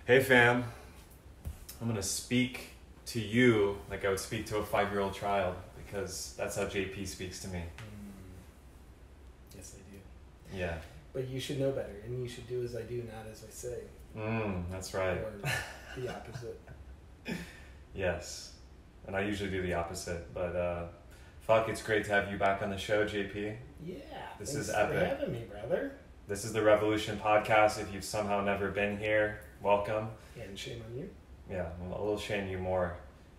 Hey fam, I'm gonna speak to you like I would speak to a 5-year-old child because that's how JP speaks to me. Yes, I do. Yeah. But you should know better, and you should do as I do, not as I say. That's right. Or the opposite. Yes. And I usually do the opposite, but fuck, it's great to have you back on the show, JP. Yeah. This thanks is epic. for having me, brother. This is the Revolution podcast. If you've somehow never been here, welcome. And shame on you. Yeah, well, we'll shame you more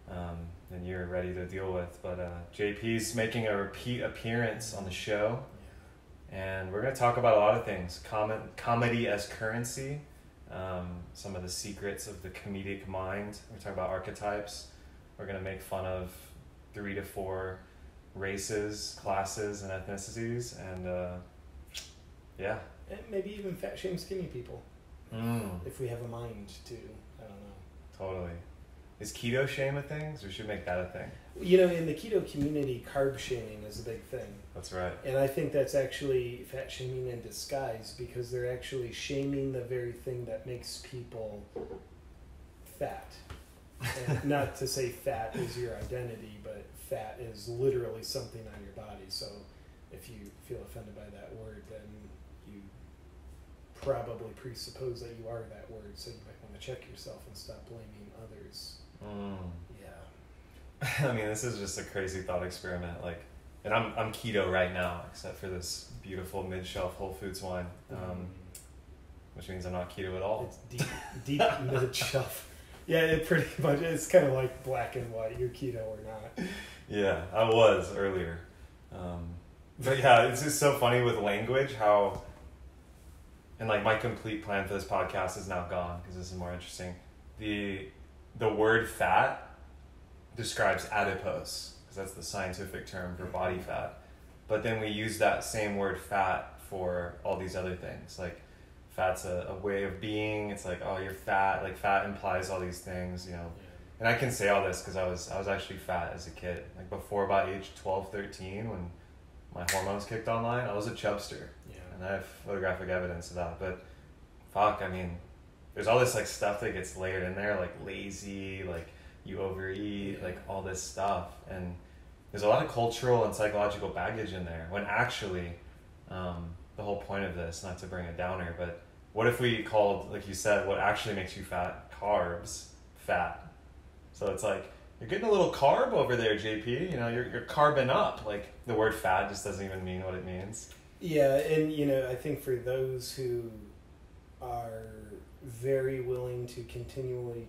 than you're ready to deal with. But JP's making a repeat appearance on the show. Yeah. And we're going to talk about a lot of things. Comedy as currency. Some of the secrets of the comedic mind. We're talking about archetypes. We're going to make fun of 3 to 4 races, classes, and ethnicities. And yeah. And maybe even fat shame skinny people. If we have a mind to, I don't know. Totally. Is keto shame a thing? So we should make that a thing. You know, in the keto community, carb shaming is a big thing. That's right. And I think that's actually fat shaming in disguise, because they're actually shaming the very thing that makes people fat. And not to say fat is your identity, but fat is literally something on your body. So if you feel offended by that word, then you probably presuppose that you are that word. So you might want to check yourself and stop blaming others. Yeah. I mean, this is just a crazy thought experiment. Like, and I'm keto right now, except for this beautiful mid-shelf Whole Foods wine, which means I'm not keto at all. It's deep mid-shelf. Yeah, it pretty much, it's kind of like black and white, you're keto or not. Yeah, I was earlier. But yeah, it's just so funny with language how, and like my complete plan for this podcast is now gone because this is more interesting. The word fat describes adipose, because that's the scientific term for body fat. But then we use that same word fat for all these other things. Like fat's a way of being. It's like, oh, you're fat. Like fat implies all these things, you know. Yeah. And I can say all this because I was actually fat as a kid. Like before about age 12, 13, when my hormones kicked online, I was a chubster. Yeah. And I have photographic evidence of that. But fuck, I mean, there's all this like stuff that gets layered in there, like lazy, like you overeat, like all this stuff. And there's a lot of cultural and psychological baggage in there, when actually the whole point of this, not to bring a downer, but what if we called, like you said, what actually makes you fat, carbs, fat? So it's like, you're getting a little carb over there, JP. You know, you're carbing up. Like the word fat just doesn't even mean what it means. Yeah, and you know, I think for those who are very willing to continually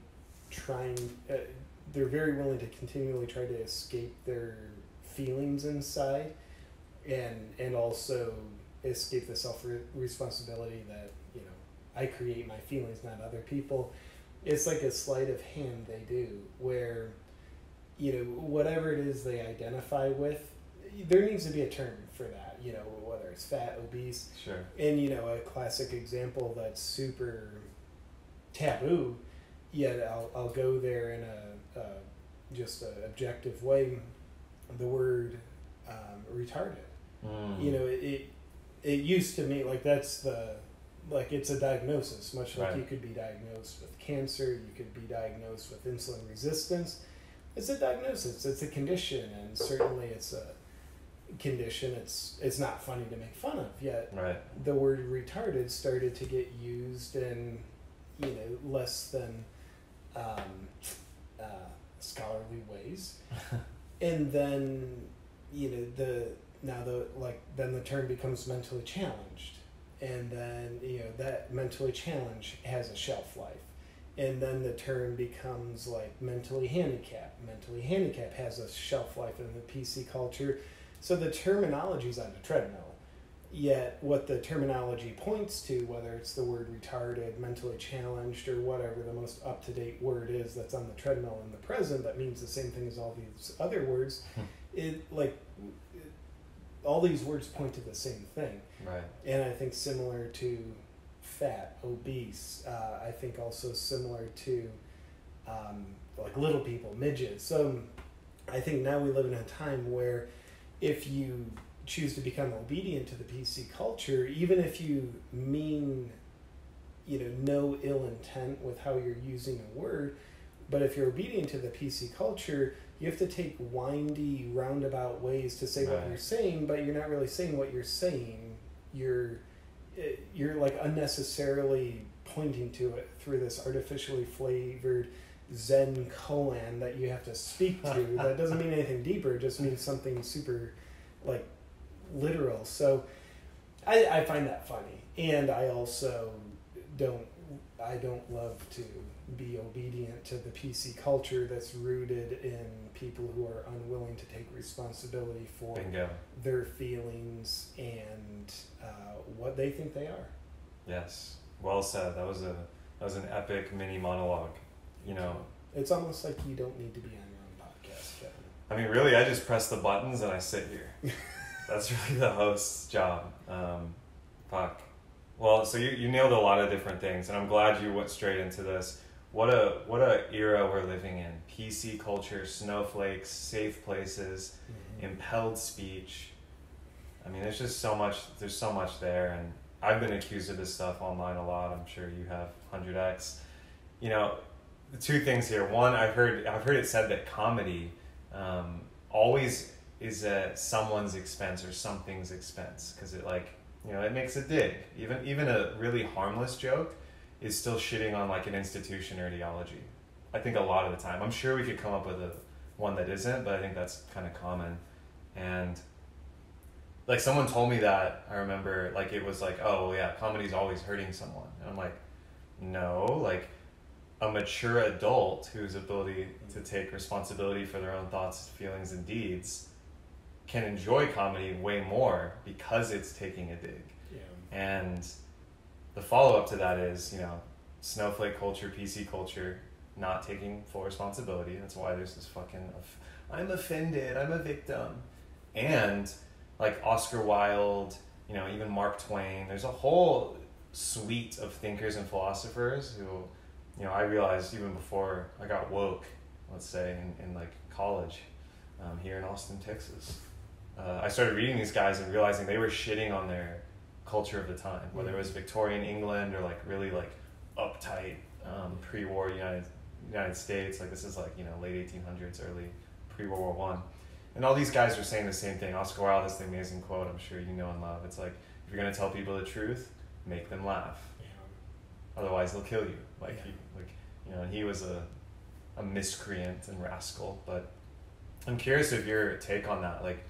they're very willing to continually try to escape their feelings inside, and also escape the self-responsibility that, you know, I create my feelings, not other people. It's like a sleight of hand they do, where, you know, whatever it is they identify with, there needs to be a term for that, you know, whether it's fat, obese. Sure. And, you know, a classic example that's super taboo, yet I'll go there in a just an objective way, the word retarded. You know, it used to me, like that's like it's a diagnosis, much like you could be diagnosed with cancer, you could be diagnosed with insulin resistance. It's a diagnosis, it's a condition, and certainly it's a condition it's not funny to make fun of, yet the word retarded started to get used in, you know, less than scholarly ways. And then, you know, then the term becomes mentally challenged, and then, you know, that mentally challenged has a shelf life, and then the term becomes like mentally handicapped has a shelf life in the PC culture. So the terminology's on a treadmill, yet what the terminology points to, whether it's the word retarded, mentally challenged, or whatever the most up-to-date word is that's on the treadmill in the present that means the same thing as all these other words, all these words point to the same thing. Right. And I think similar to fat, obese, I think also similar to like little people, midgets. So I think now we live in a time where if you choose to become obedient to the PC culture, even if you mean no ill intent with how you're using a word, but if you're obedient to the PC culture, you have to take windy, roundabout ways to say what you're saying, but you're not really saying what you're saying. You're like unnecessarily pointing to it through this artificially flavored Zen koan that you have to speak to. That doesn't mean anything deeper. It just means something super, like, literal. So I find that funny. And I also don't love to be obedient to the PC culture that's rooted in people who are unwilling to take responsibility for their feelings and what they think they are. Yes, well said. That was an epic mini monologue. It's almost like you don't need to be on your own podcast, Kevin. I mean, really, I just press the buttons and I sit here. That's really the host's job. Fuck. Well, so you nailed a lot of different things, and I'm glad you went straight into this. What a era we're living in. PC culture, snowflakes, safe places, impelled speech. I mean, there's just so much. There's so much there, and I've been accused of this stuff online a lot. I'm sure you have 100x. The two things here. One, I've heard it said that comedy always is at someone's expense or something's expense, because it it makes a dig. Even a really harmless joke is still shitting on like an institution or ideology. I think a lot of the time. I'm sure we could come up with one that isn't, but I think that's kind of common. And like someone told me that, I remember, like it was like, oh yeah, comedy's always hurting someone. And I'm like, no, like a mature adult whose ability to take responsibility for their own thoughts, feelings, and deeds can enjoy comedy way more because it's taking a dig. Yeah. And the follow-up to that is, snowflake culture, PC culture, not taking full responsibility. That's why there's this fucking, I'm offended, I'm a victim. And like Oscar Wilde, even Mark Twain, there's a whole suite of thinkers and philosophers who, I realized even before I got woke, let's say, in like college, here in Austin, Texas. I started reading these guys and realizing they were shitting on their culture of the time, whether it was Victorian England or like really like uptight pre-war United States. Like this is like late 1800s, early pre-World War One, and all these guys are saying the same thing. Oscar Wilde has the amazing quote, I'm sure you know and love. It's like, if you're gonna tell people the truth, make them laugh. Yeah. Otherwise, they'll kill you. And he was a miscreant and rascal. But I'm curious of your take on that. Like,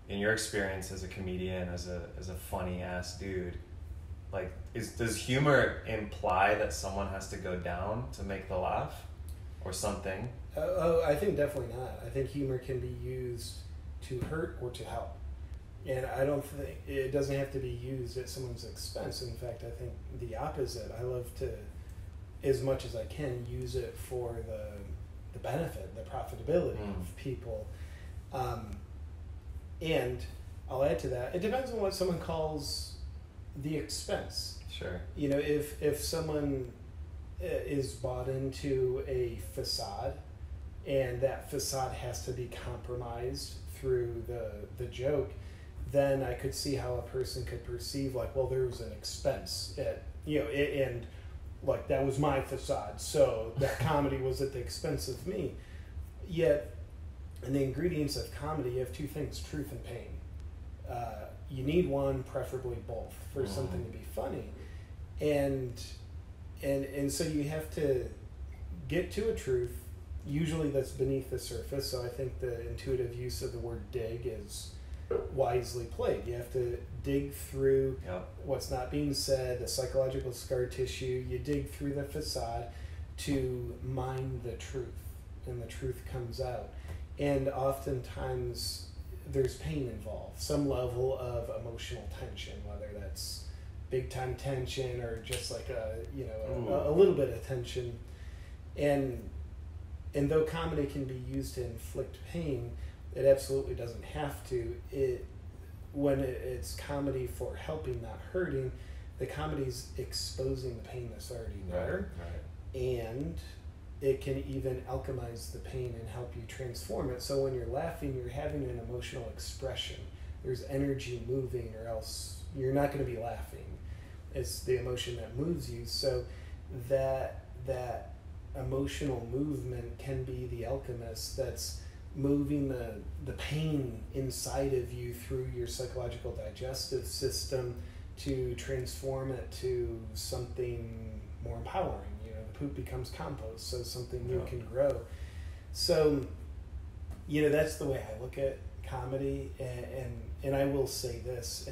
in your experience as a comedian, as a funny ass dude, like, does humor imply that someone has to go down to make the laugh, or something? I think definitely not. I think humor can be used to hurt or to help, and I don't think it doesn't have to be used at someone's expense. In fact, I think the opposite. I love to, as much as I can, use it for the benefit, the profitability of people. And I'll add to that, it depends on what someone calls the expense. Sure. If someone is bought into a facade, and that facade has to be compromised through the joke, then I could see how a person could perceive like, well, there was an expense and like that was my facade, so that comedy was at the expense of me. Yet, in the ingredients of comedy, you have two things: truth and pain. You need one, preferably both, for something to be funny, and so you have to get to a truth, usually that's beneath the surface. So I think the intuitive use of the word dig is wisely played. You have to dig through what's not being said, the psychological scar tissue. You dig through the facade to mine the truth, and the truth comes out. And oftentimes there's pain involved, some level of emotional tension, whether that's big time tension or just like a little bit of tension. And though comedy can be used to inflict pain, it absolutely doesn't have to. When it's comedy for helping, not hurting, the comedy's exposing the pain that's already there. Right. And it can even alchemize the pain and help you transform it. So when you're laughing, you're having an emotional expression. There's energy moving, or else you're not going to be laughing. It's the emotion that moves you. So that emotional movement can be the alchemist that's moving the pain inside of you through your psychological digestive system to transform it to something more empowering. You know, the poop becomes compost, so something new can grow. So, you know, that's the way I look at comedy, and I will say this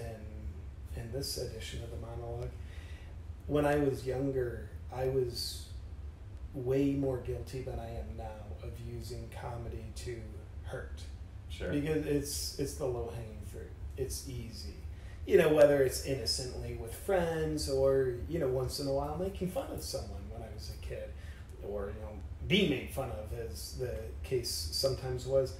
in this edition of the monologue. When I was younger, I was way more guilty than I am now of using comedy to hurt. Sure. Because it's the low-hanging fruit. It's easy. You know, whether it's innocently with friends or, you know, once in a while making fun of someone when I was a kid, or, you know, being made fun of, as the case sometimes was.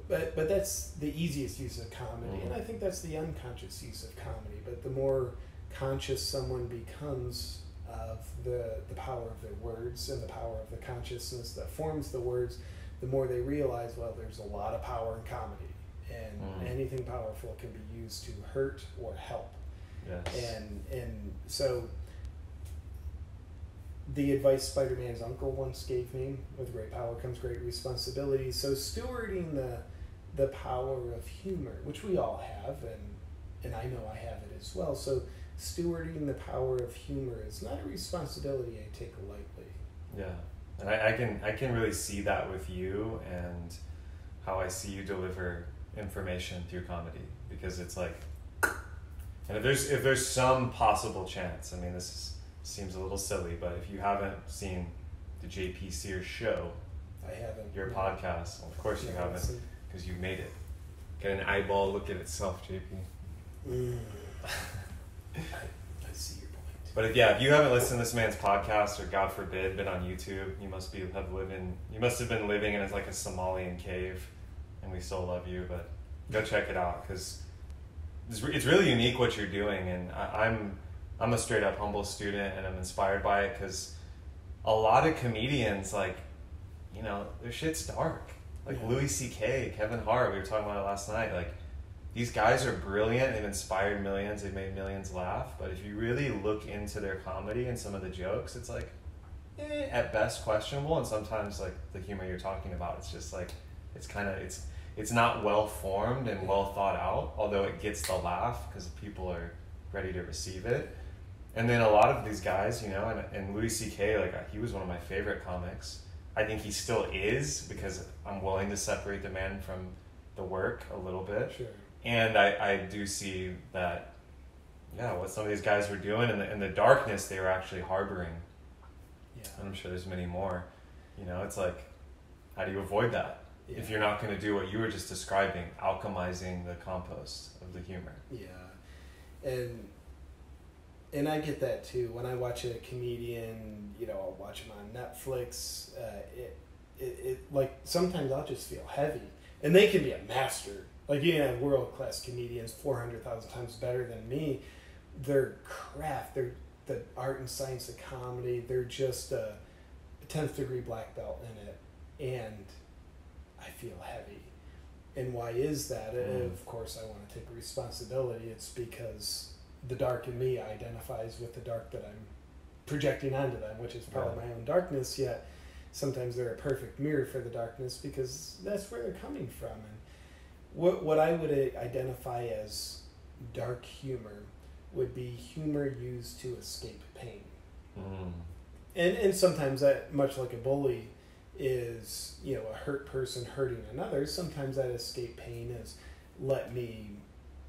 But that's the easiest use of comedy, and I think that's the unconscious use of comedy. But the more conscious someone becomes of the power of their words and the power of the consciousness that forms the words, the more they realize, well, there's a lot of power in comedy, and anything powerful can be used to hurt or help. Yes. And so the advice Spider-Man's uncle once gave me, with great power comes great responsibility. So stewarding the power of humor, which we all have, and I know I have it as well. So stewarding the power of humor is not a responsibility I take lightly. Yeah, and I can really see that with you and how I see you deliver information through comedy, because it's like, and if there's some possible chance, I mean, seems a little silly, but if you haven't seen the JP SEARS show, I haven't. Your podcast, well, of course you haven't, because you made it. Get an eyeball look at itself, JP. I see your point. But if you haven't listened to this man's podcast, or God forbid, been on YouTube, you must have been living in like a Somalian cave, and we still love you. But go check it out, because it's really unique what you're doing, and I'm a straight up humble student, and I'm inspired by it, because a lot of comedians, like, you know, their shit's dark. Like Louis C.K., Kevin Hart, we were talking about it last night. Like, these guys are brilliant. They've inspired millions. They've made millions laugh. But if you really look into their comedy and some of the jokes, it's like, at best questionable. And sometimes, like, the humor you're talking about, it's just like, it's not well formed and well thought out, although it gets the laugh because people are ready to receive it. And then a lot of these guys, you know, and Louis C.K., like, he was one of my favorite comics. I think he still is, because I'm willing to separate the man from the work a little bit. Sure. And I do see that, what some of these guys were doing in the darkness they were actually harboring. Yeah. And I'm sure there's many more. You know, it's like, how do you avoid that? Yeah. If you're not going to do what you were just describing, alchemizing the compost of the humor. Yeah. And I get that too. When I watch a comedian, you know, I'll watch him on Netflix. It like, sometimes I'll just feel heavy, and they can be a master. Like, you can have world-class comedians 400,000 times better than me. Their craft, the art and science of comedy, they're just a 10th degree black belt in it, and I feel heavy. And why is that? Of course, I want to take responsibility. It's because the dark in me identifies with the dark that I'm projecting onto them, which is probably my own darkness, yet sometimes they're a perfect mirror for the darkness, because that's where they're coming from. And what I would identify as dark humor would be humor used to escape pain. And sometimes that, much like a bully is, you know, a hurt person hurting another, sometimes that escape pain is, let me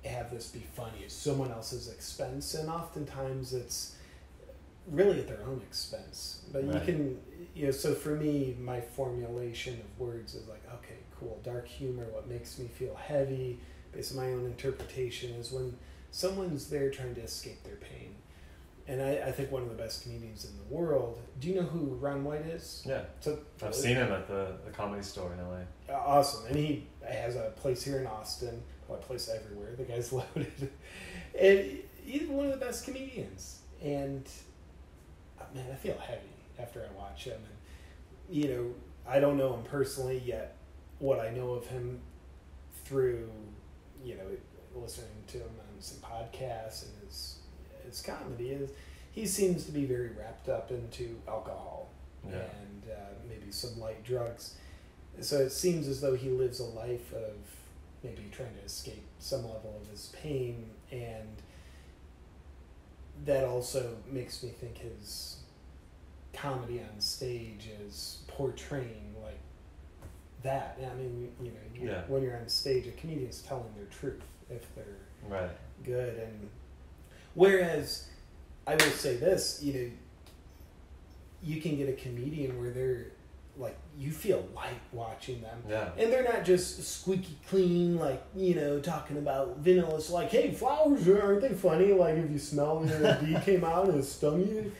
have this be funny at someone else's expense, and oftentimes it's really at their own expense. But you can, you know, so for me, my formulation of words is like, okay, cool, dark humor, what makes me feel heavy, based on my own interpretation, is when someone's there trying to escape their pain. And I think one of the best comedians in the world, do you know who Ron White is? Yeah, so, I've seen him at the Comedy Store in LA. Awesome. And he has a place here in Austin, a place everywhere. The guy's loaded. And he's one of the best comedians. And, man, I feel heavy after I watch him. And, you know, I don't know him personally yet. What I know of him through, you know, listening to him on some podcasts and his his comedy is he seems to be very wrapped up into alcohol and maybe some light drugs. So it seems as though he lives a life of maybe trying to escape some level of his pain, and that also makes me think his comedy on stage is portraying like that. I mean, you know, when you're on stage, a comedian's telling their truth if they're good. And whereas I will say this, you know, you can get a comedian where they're like, you feel light watching them. Yeah. And they're not just squeaky clean, like, you know, talking about vanilla. It's like, hey, flowers, aren't they funny? Like, if you smell when a bee came out and it stung you.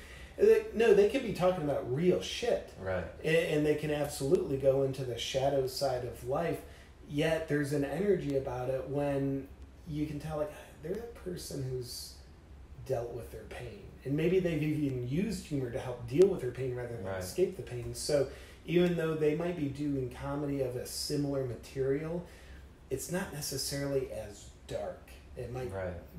No, they could be talking about real shit. Right. And they can absolutely go into the shadow side of life. Yet there's an energy about it when you can tell, like, they're the person who's dealt with their pain. And maybe they've even used humor to help deal with their pain rather than escape the pain. So even though they might be doing comedy of a similar material, it's not necessarily as dark. It might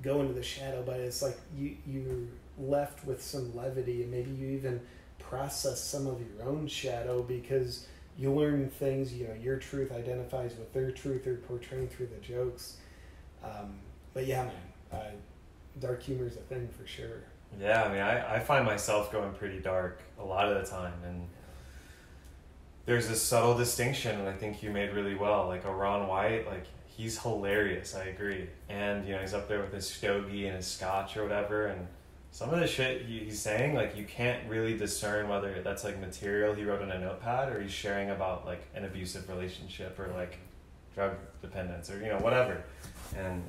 go into the shadow, but it's like you're left with some levity, and maybe you even process some of your own shadow because you learn things, you know, your truth identifies with their truth they're portraying through the jokes. But yeah, man, dark humor is a thing for sure. Yeah, I mean, I find myself going pretty dark a lot of the time, and there's this subtle distinction, and I think you made really well. Like a Ron White, like, he's hilarious, I agree. And, you know, he's up there with his stogie and his scotch or whatever, and some of the shit he's saying, like, you can't really discern whether that's, like, material he wrote on a notepad or he's sharing about, like, an abusive relationship or, like, drug dependence or, you know, whatever. And,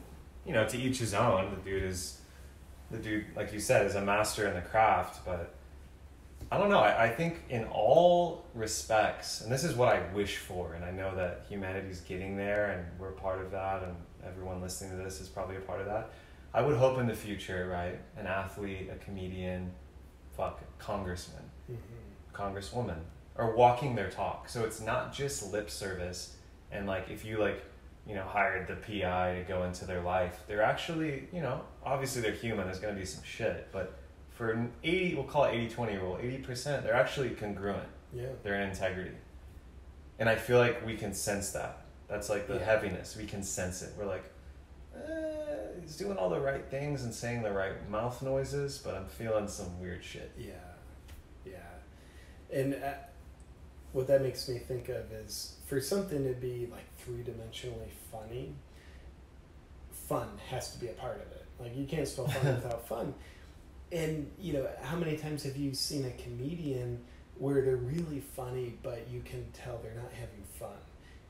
you know, to each his own. The dude, like you said, is a master in the craft, but I don't know. I think in all respects, and this is what I wish for, and I know that humanity's getting there, and we're part of that, and everyone listening to this is probably a part of that. I would hope in the future, right, an athlete, a comedian, congressman, congresswoman, are walking their talk. So it's not just lip service, and like if you like, you know, hired the PI to go into their life, they're actually, you know, obviously they're human, there's going to be some shit, but for an 80, we'll call it 80-20 rule, 80%, they're actually congruent. Yeah. They're in integrity. And I feel like we can sense that. That's like the heaviness. We can sense it. We're like, he's doing all the right things and saying the right mouth noises, but I'm feeling some weird shit. Yeah. And what that makes me think of is, for something to be like three-dimensionally funny, fun has to be a part of it. Like, you can't spell fun without fun. And, you know, how many times have you seen a comedian where they're really funny, but you can tell they're not having fun?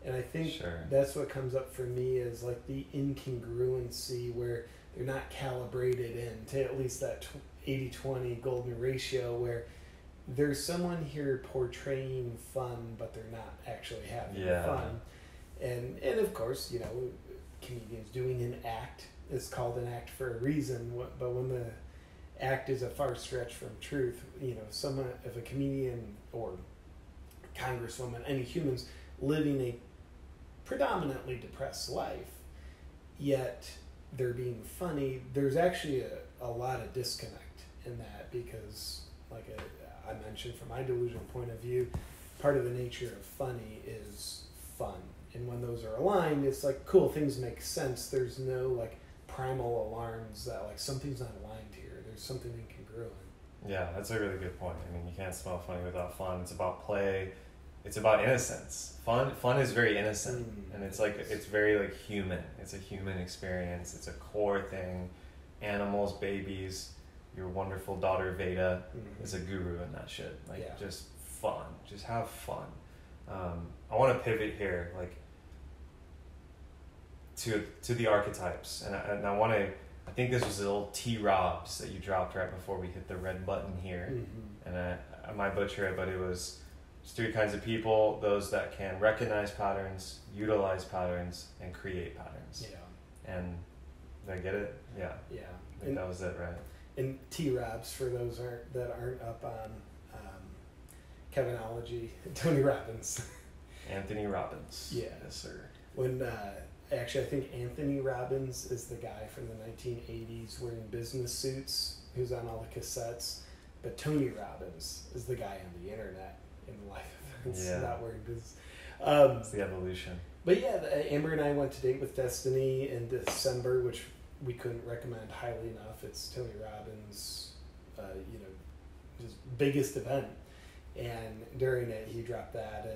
And I think that's what comes up for me is like the incongruency where they're not calibrated into at least that 80-20 golden ratio where there's someone here portraying fun, but they're not actually having fun. And of course, you know, comedians doing an act is called an act for a reason, but when the act is a far stretch from truth, you know, if a comedian or congresswoman, any humans living a predominantly depressed life, yet they're being funny, there's actually a lot of disconnect in that because, like I mentioned, from my delusional point of view, part of the nature of funny is fun. And when those are aligned, it's like, cool, things make sense. There's no, like, primal alarms that, like, something's not aligned here. There's something incongruent. Yeah, that's a really good point. I mean, you can't spell funny without fun. It's about play. It's about innocence. Fun is very innocent. And it's like, it's very, like, human. It's a human experience. It's a core thing. Animals, babies, your wonderful daughter Veda is a guru in that shit. Like, just fun. Just have fun. I want to pivot here, like, to the archetypes. And I want to, I think this was a little T-Robs that you dropped right before we hit the red button here. And I might butcher it, but it was just 3 kinds of people: those that can recognize patterns, utilize patterns, and create patterns. Yeah. And did I get it? Yeah. Yeah. I think that was it, right? And T-Robs, for those that aren't up on Kevinology, Tony Robbins. Anthony Robbins. Yeah. Yes, sir. When actually, I think Anthony Robbins is the guy from the 1980s wearing business suits who's on all the cassettes. But Tony Robbins is the guy on the internet in life events, not wearing business. It's the evolution. But yeah, Amber and I went to Date with Destiny in December, which we couldn't recommend highly enough. It's Tony Robbins, his biggest event, and during it he dropped that,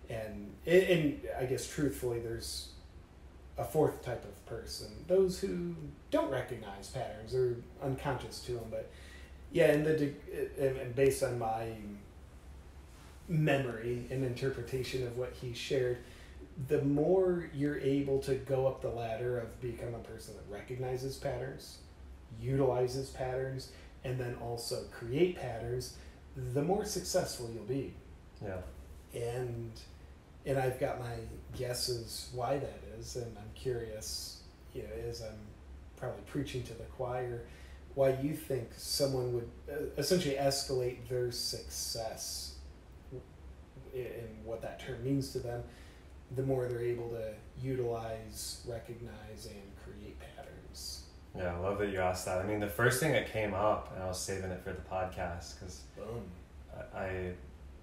and I guess truthfully, there's a fourth type of person: those who don't recognize patterns or unconscious to them. But yeah, and based on my memory and interpretation of what he shared, the more you're able to go up the ladder of become a person that recognizes patterns, utilizes patterns, and then also create patterns, the more successful you'll be. Yeah. And I've got my guesses why that is, and I'm curious, as I'm probably preaching to the choir, why you think someone would essentially escalate their success and what that term means to them, the more they're able to utilize, recognize, and create patterns. Yeah, I love that you asked that. I mean, the first thing that came up, and I was saving it for the podcast because I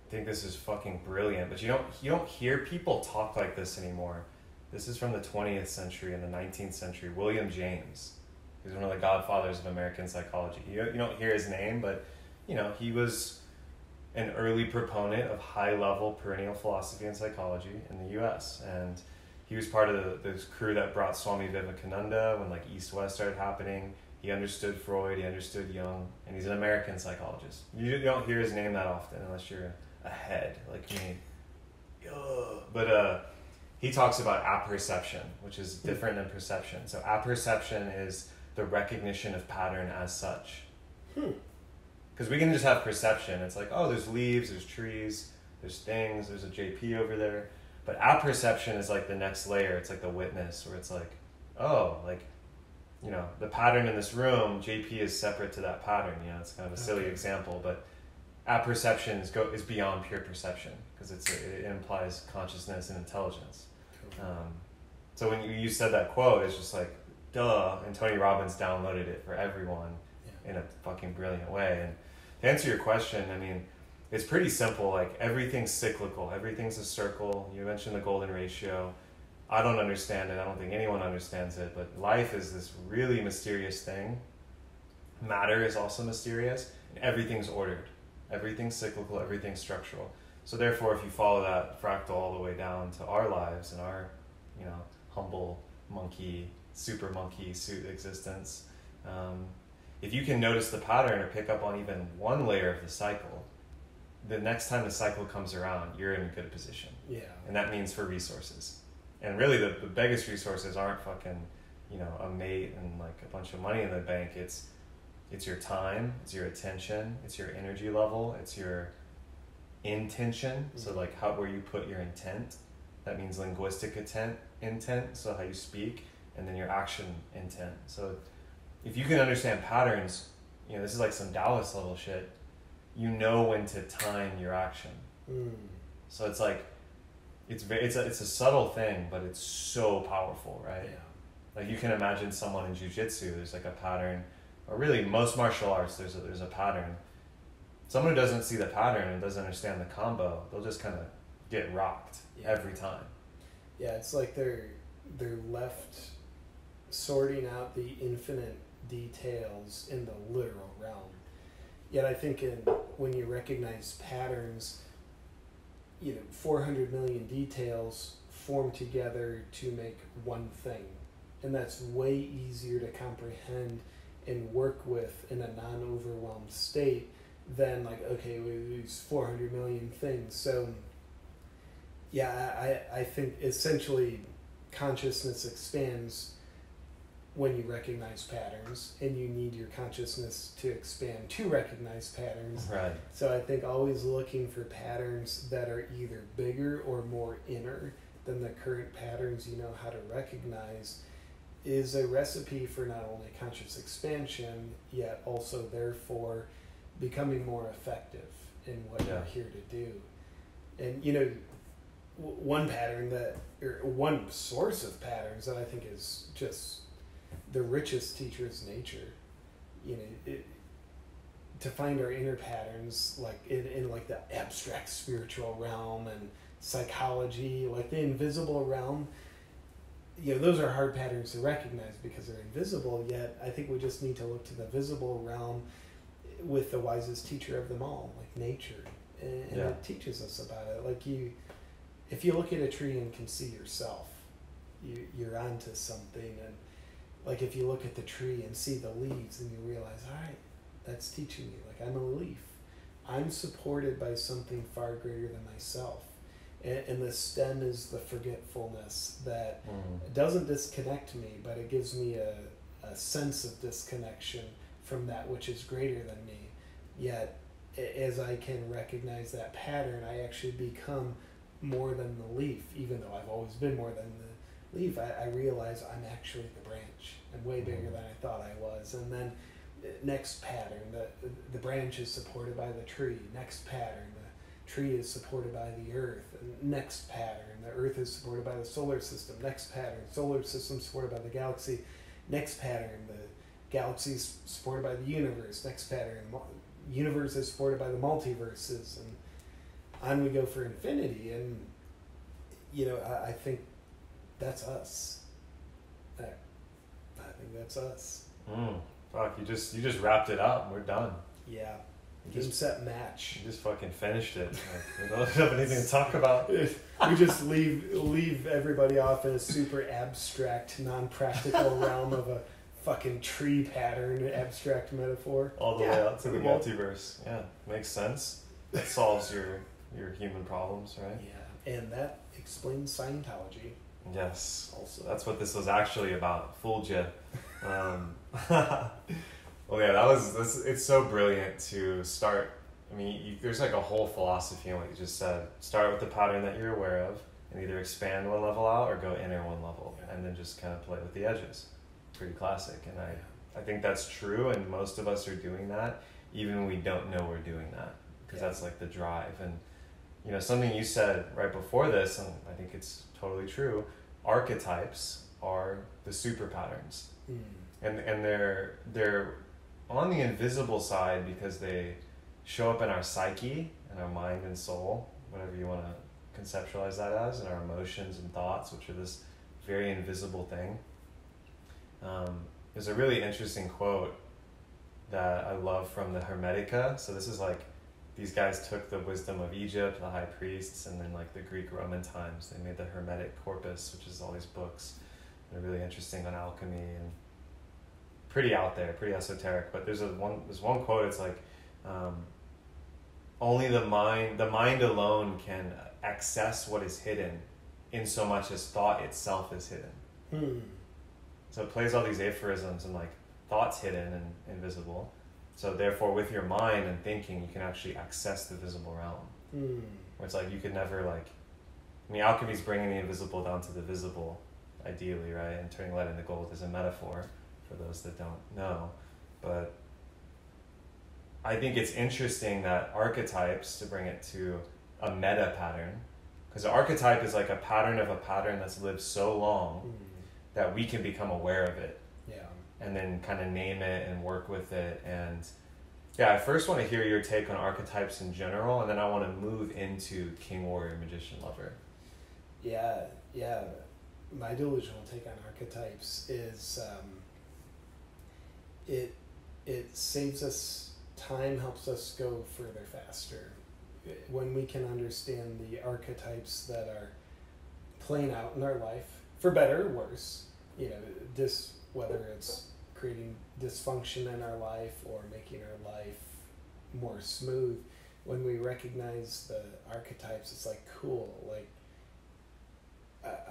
think this is fucking brilliant, but you don't hear people talk like this anymore. This is from the 20th century and the 19th century. William James, who's one of the godfathers of American psychology. You don't hear his name, but he was an early proponent of high-level perennial philosophy and psychology in the U.S. And he was part of this crew that brought Swami Vivekananda when East-West started happening. He understood Freud, he understood Jung, and he's an American psychologist. You don't hear his name that often unless you're a head like me. But he talks about apperception, which is different than perception. So apperception is the recognition of pattern as such. Because we can just have perception. It's like, oh, there's leaves, there's trees, there's things, there's a JP over there. But apperception is the next layer. It's like the witness, where it's like, oh, the pattern in this room, JP is separate to that pattern. It's kind of a silly example, but apperception is beyond pure perception because it implies consciousness and intelligence. So when you said that quote, it's just like, duh, and Tony Robbins downloaded it for everyone in a fucking brilliant way. And to answer your question, I mean, it's pretty simple. Everything's cyclical. Everything's a circle. You mentioned the golden ratio. I don't understand it. I don't think anyone understands it. But life is this really mysterious thing. Matter is also mysterious. And everything's ordered. Everything's cyclical. Everything's structural. So therefore, if you follow that fractal all the way down to our lives and our, humble monkey, super monkey suit existence, if you can notice the pattern or pick up on even one layer of the cycle, the next time the cycle comes around, you're in a good position. Yeah. And that means for resources. And really the biggest resources aren't fucking, a mate and a bunch of money in the bank. It's your time, it's your attention, it's your energy level, it's your intention. Mm-hmm. So where you put your intent. That means linguistic intent, so how you speak, and then your action intent. So if you can understand patterns, this is some Taoist level shit. When to time your action. So it's it's a subtle thing, but it's so powerful, right? Yeah. You can imagine someone in jiu-jitsu, there's a pattern, or really most martial arts, there's a pattern. Someone who doesn't see the pattern and doesn't understand the combo, they'll just kind of get rocked every time. Yeah, it's they're left sorting out the infinite details in the literal realm. Yet I think when you recognize patterns, 400 million details form together to make one thing. And that's way easier to comprehend and work with in a non-overwhelmed state than these 400 million things. So I think essentially consciousness expands when you recognize patterns, and you need your consciousness to expand to recognize patterns. Right. So I think always looking for patterns that are either bigger or more inner than the current patterns you know how to recognize is a recipe for not only conscious expansion, yet also therefore becoming more effective in what you're here to do. And one pattern or one source of patterns that I think is just the richest teacher is nature. You know, to find our inner patterns, like in like the abstract spiritual realm and psychology, like the invisible realm, you know, those are hard patterns to recognize because they're invisible, yet I think we just need to look to the visible realm with the wisest teacher of them all, like nature. And it teaches us about it. Like if you look at a tree and can see yourself, you're onto something. And like if you look at the tree and see the leaves and you realize, all right, that's teaching me, like I'm a leaf. I'm supported by something far greater than myself. And the stem is the forgetfulness that doesn't disconnect me, but it gives me a sense of disconnection from that which is greater than me. Yet, as I can recognize that pattern, I actually become more than the leaf. Even though I've always been more than the leaf, I realize I'm actually the branch. I'm way bigger than I thought I was. And then next pattern, the branch is supported by the tree. Next pattern, the tree is supported by the earth. Next pattern, the earth is supported by the solar system. Next pattern, solar system supported by the galaxy. Next pattern, the galaxy is supported by the universe. Next pattern, the universe is supported by the multiverses, and on we go for infinity. And you know, I think that's us. I think that's us. Fuck, you just wrapped it up. We're done. Yeah. Game, set, match. You just fucking finished it. Like, we don't have anything to talk about. We just leave everybody off in a super abstract, non-practical realm of a fucking tree pattern, abstract metaphor. All the way out to the multiverse. Yeah, makes sense. That solves your human problems, right? Yeah, and that explains Scientology. Yes. Also, that's what this was actually about. Fooled you. Well, yeah, it's so brilliant to start. I mean, there's like a whole philosophy in what you just said. Start with the pattern that you're aware of and either expand one level out or go inner one level, and then just kind of play with the edges. Pretty classic. And I think that's true, and most of us are doing that, even when we don't know we're doing that, because that's like the drive. And, you know, something you said right before this, and I think it's totally true, archetypes are the super patterns. And they're on the invisible side because they show up in our psyche and our mind and soul, whatever you want to conceptualize that as, and our emotions and thoughts, which are this very invisible thing. There's a really interesting quote that I love from the Hermetica. So this is like, these guys took the wisdom of Egypt, the high priests, and then like the Greek Roman times. They made the Hermetic corpus, which is all these books. They're really interesting on alchemy and pretty out there, pretty esoteric. But there's one quote. It's like, only the mind alone can access what is hidden, in so much as thought itself is hidden. So it plays all these aphorisms and like thoughts hidden and invisible. So therefore, with your mind and thinking, you can actually access the visible realm. Where it's like you could never like. I mean, alchemy is bringing the invisible down to the visible, ideally, right? And turning lead into gold is a metaphor for those that don't know. But I think it's interesting that archetypes, to bring it to a meta pattern, because the archetype is like a pattern of a pattern that's lived so long that we can become aware of it. Yeah. And then kind of name it and work with it. And yeah, I first want to hear your take on archetypes in general, and then I want to move into King, Warrior, Magician, Lover. Yeah. My delusional take on archetypes is it saves us time, helps us go further faster. When we can understand the archetypes that are playing out in our life, for better or worse, you know, whether it's creating dysfunction in our life or making our life more smooth, when we recognize the archetypes, it's like, cool, like,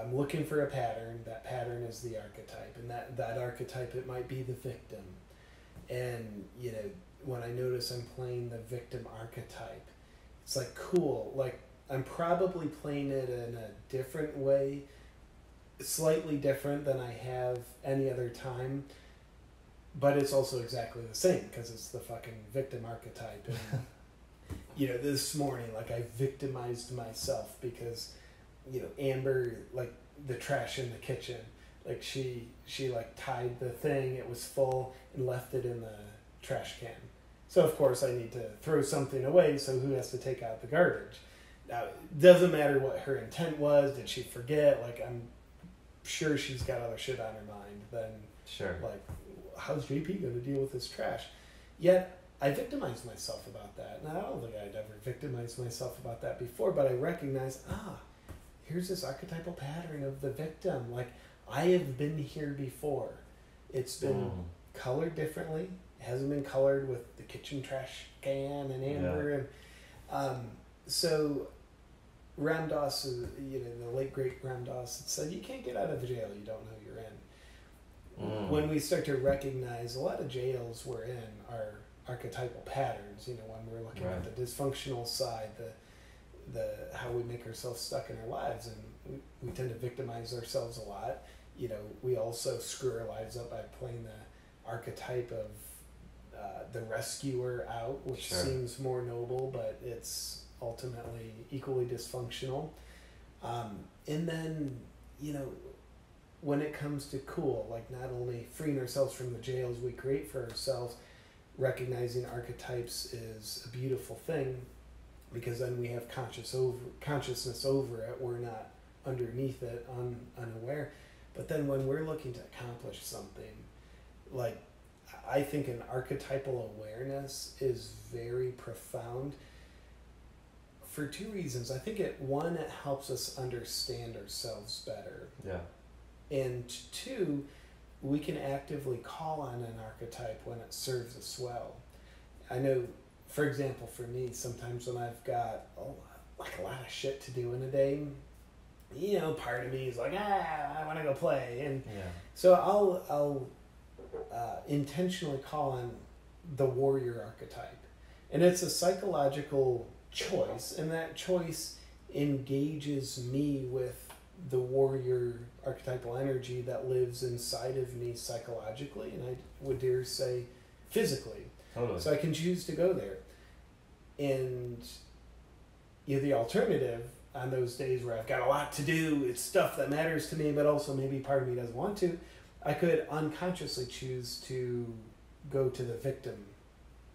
I'm looking for a pattern. That pattern is the archetype, and that archetype, it might be the victim. And you know, when I notice I'm playing the victim archetype, it's like, cool, like I'm probably playing it in a different way, slightly different than I have any other time, but it's also exactly the same because it's the fucking victim archetype. And you know, this morning, like, I victimized myself because Amber, like the trash in the kitchen, like she like tied the thing, it was full, and left it in the trash can. So of course I need to throw something away, so who has to take out the garbage? Now, it doesn't matter what her intent was. Did she forget? Like, I'm sure she's got other shit on her mind. Then, sure, like, how's JP going to deal with this trash? Yet, I victimized myself about that. And I don't think I'd ever victimized myself about that before, but I recognized, here's this archetypal pattern of the victim. Like, I have been here before. It's been colored differently. It hasn't been colored with the kitchen trash can and amber. Yeah. And so Ram Dass, the late great Ram Dass, said, you can't get out of jail you don't know you're in. When we start to recognize a lot of jails we're in are archetypal patterns, when we're looking at the dysfunctional side, the how we make ourselves stuck in our lives, and we tend to victimize ourselves a lot. We also screw our lives up by playing the archetype of the rescuer out, which seems more noble, but it's ultimately equally dysfunctional. And then, when it comes to like not only freeing ourselves from the jails we create for ourselves, recognizing archetypes is a beautiful thing, because then we have consciousness over it. We're not underneath it, unaware. But then when we're looking to accomplish something, like, I think an archetypal awareness is very profound for two reasons. I think it helps us understand ourselves better. Yeah. And two, we can actively call on an archetype when it serves us well. I know, for example, for me, sometimes when I've got a lot of shit to do in a day, part of me is like, I want to go play. And so I'll intentionally call on the warrior archetype. And it's a psychological choice, and that choice engages me with the warrior archetypal energy that lives inside of me psychologically, and I would dare say physically. Totally. So I can choose to go there. And the alternative on those days where I've got a lot to do, it's stuff that matters to me, but also maybe part of me doesn't want to, I could unconsciously choose to go to the victim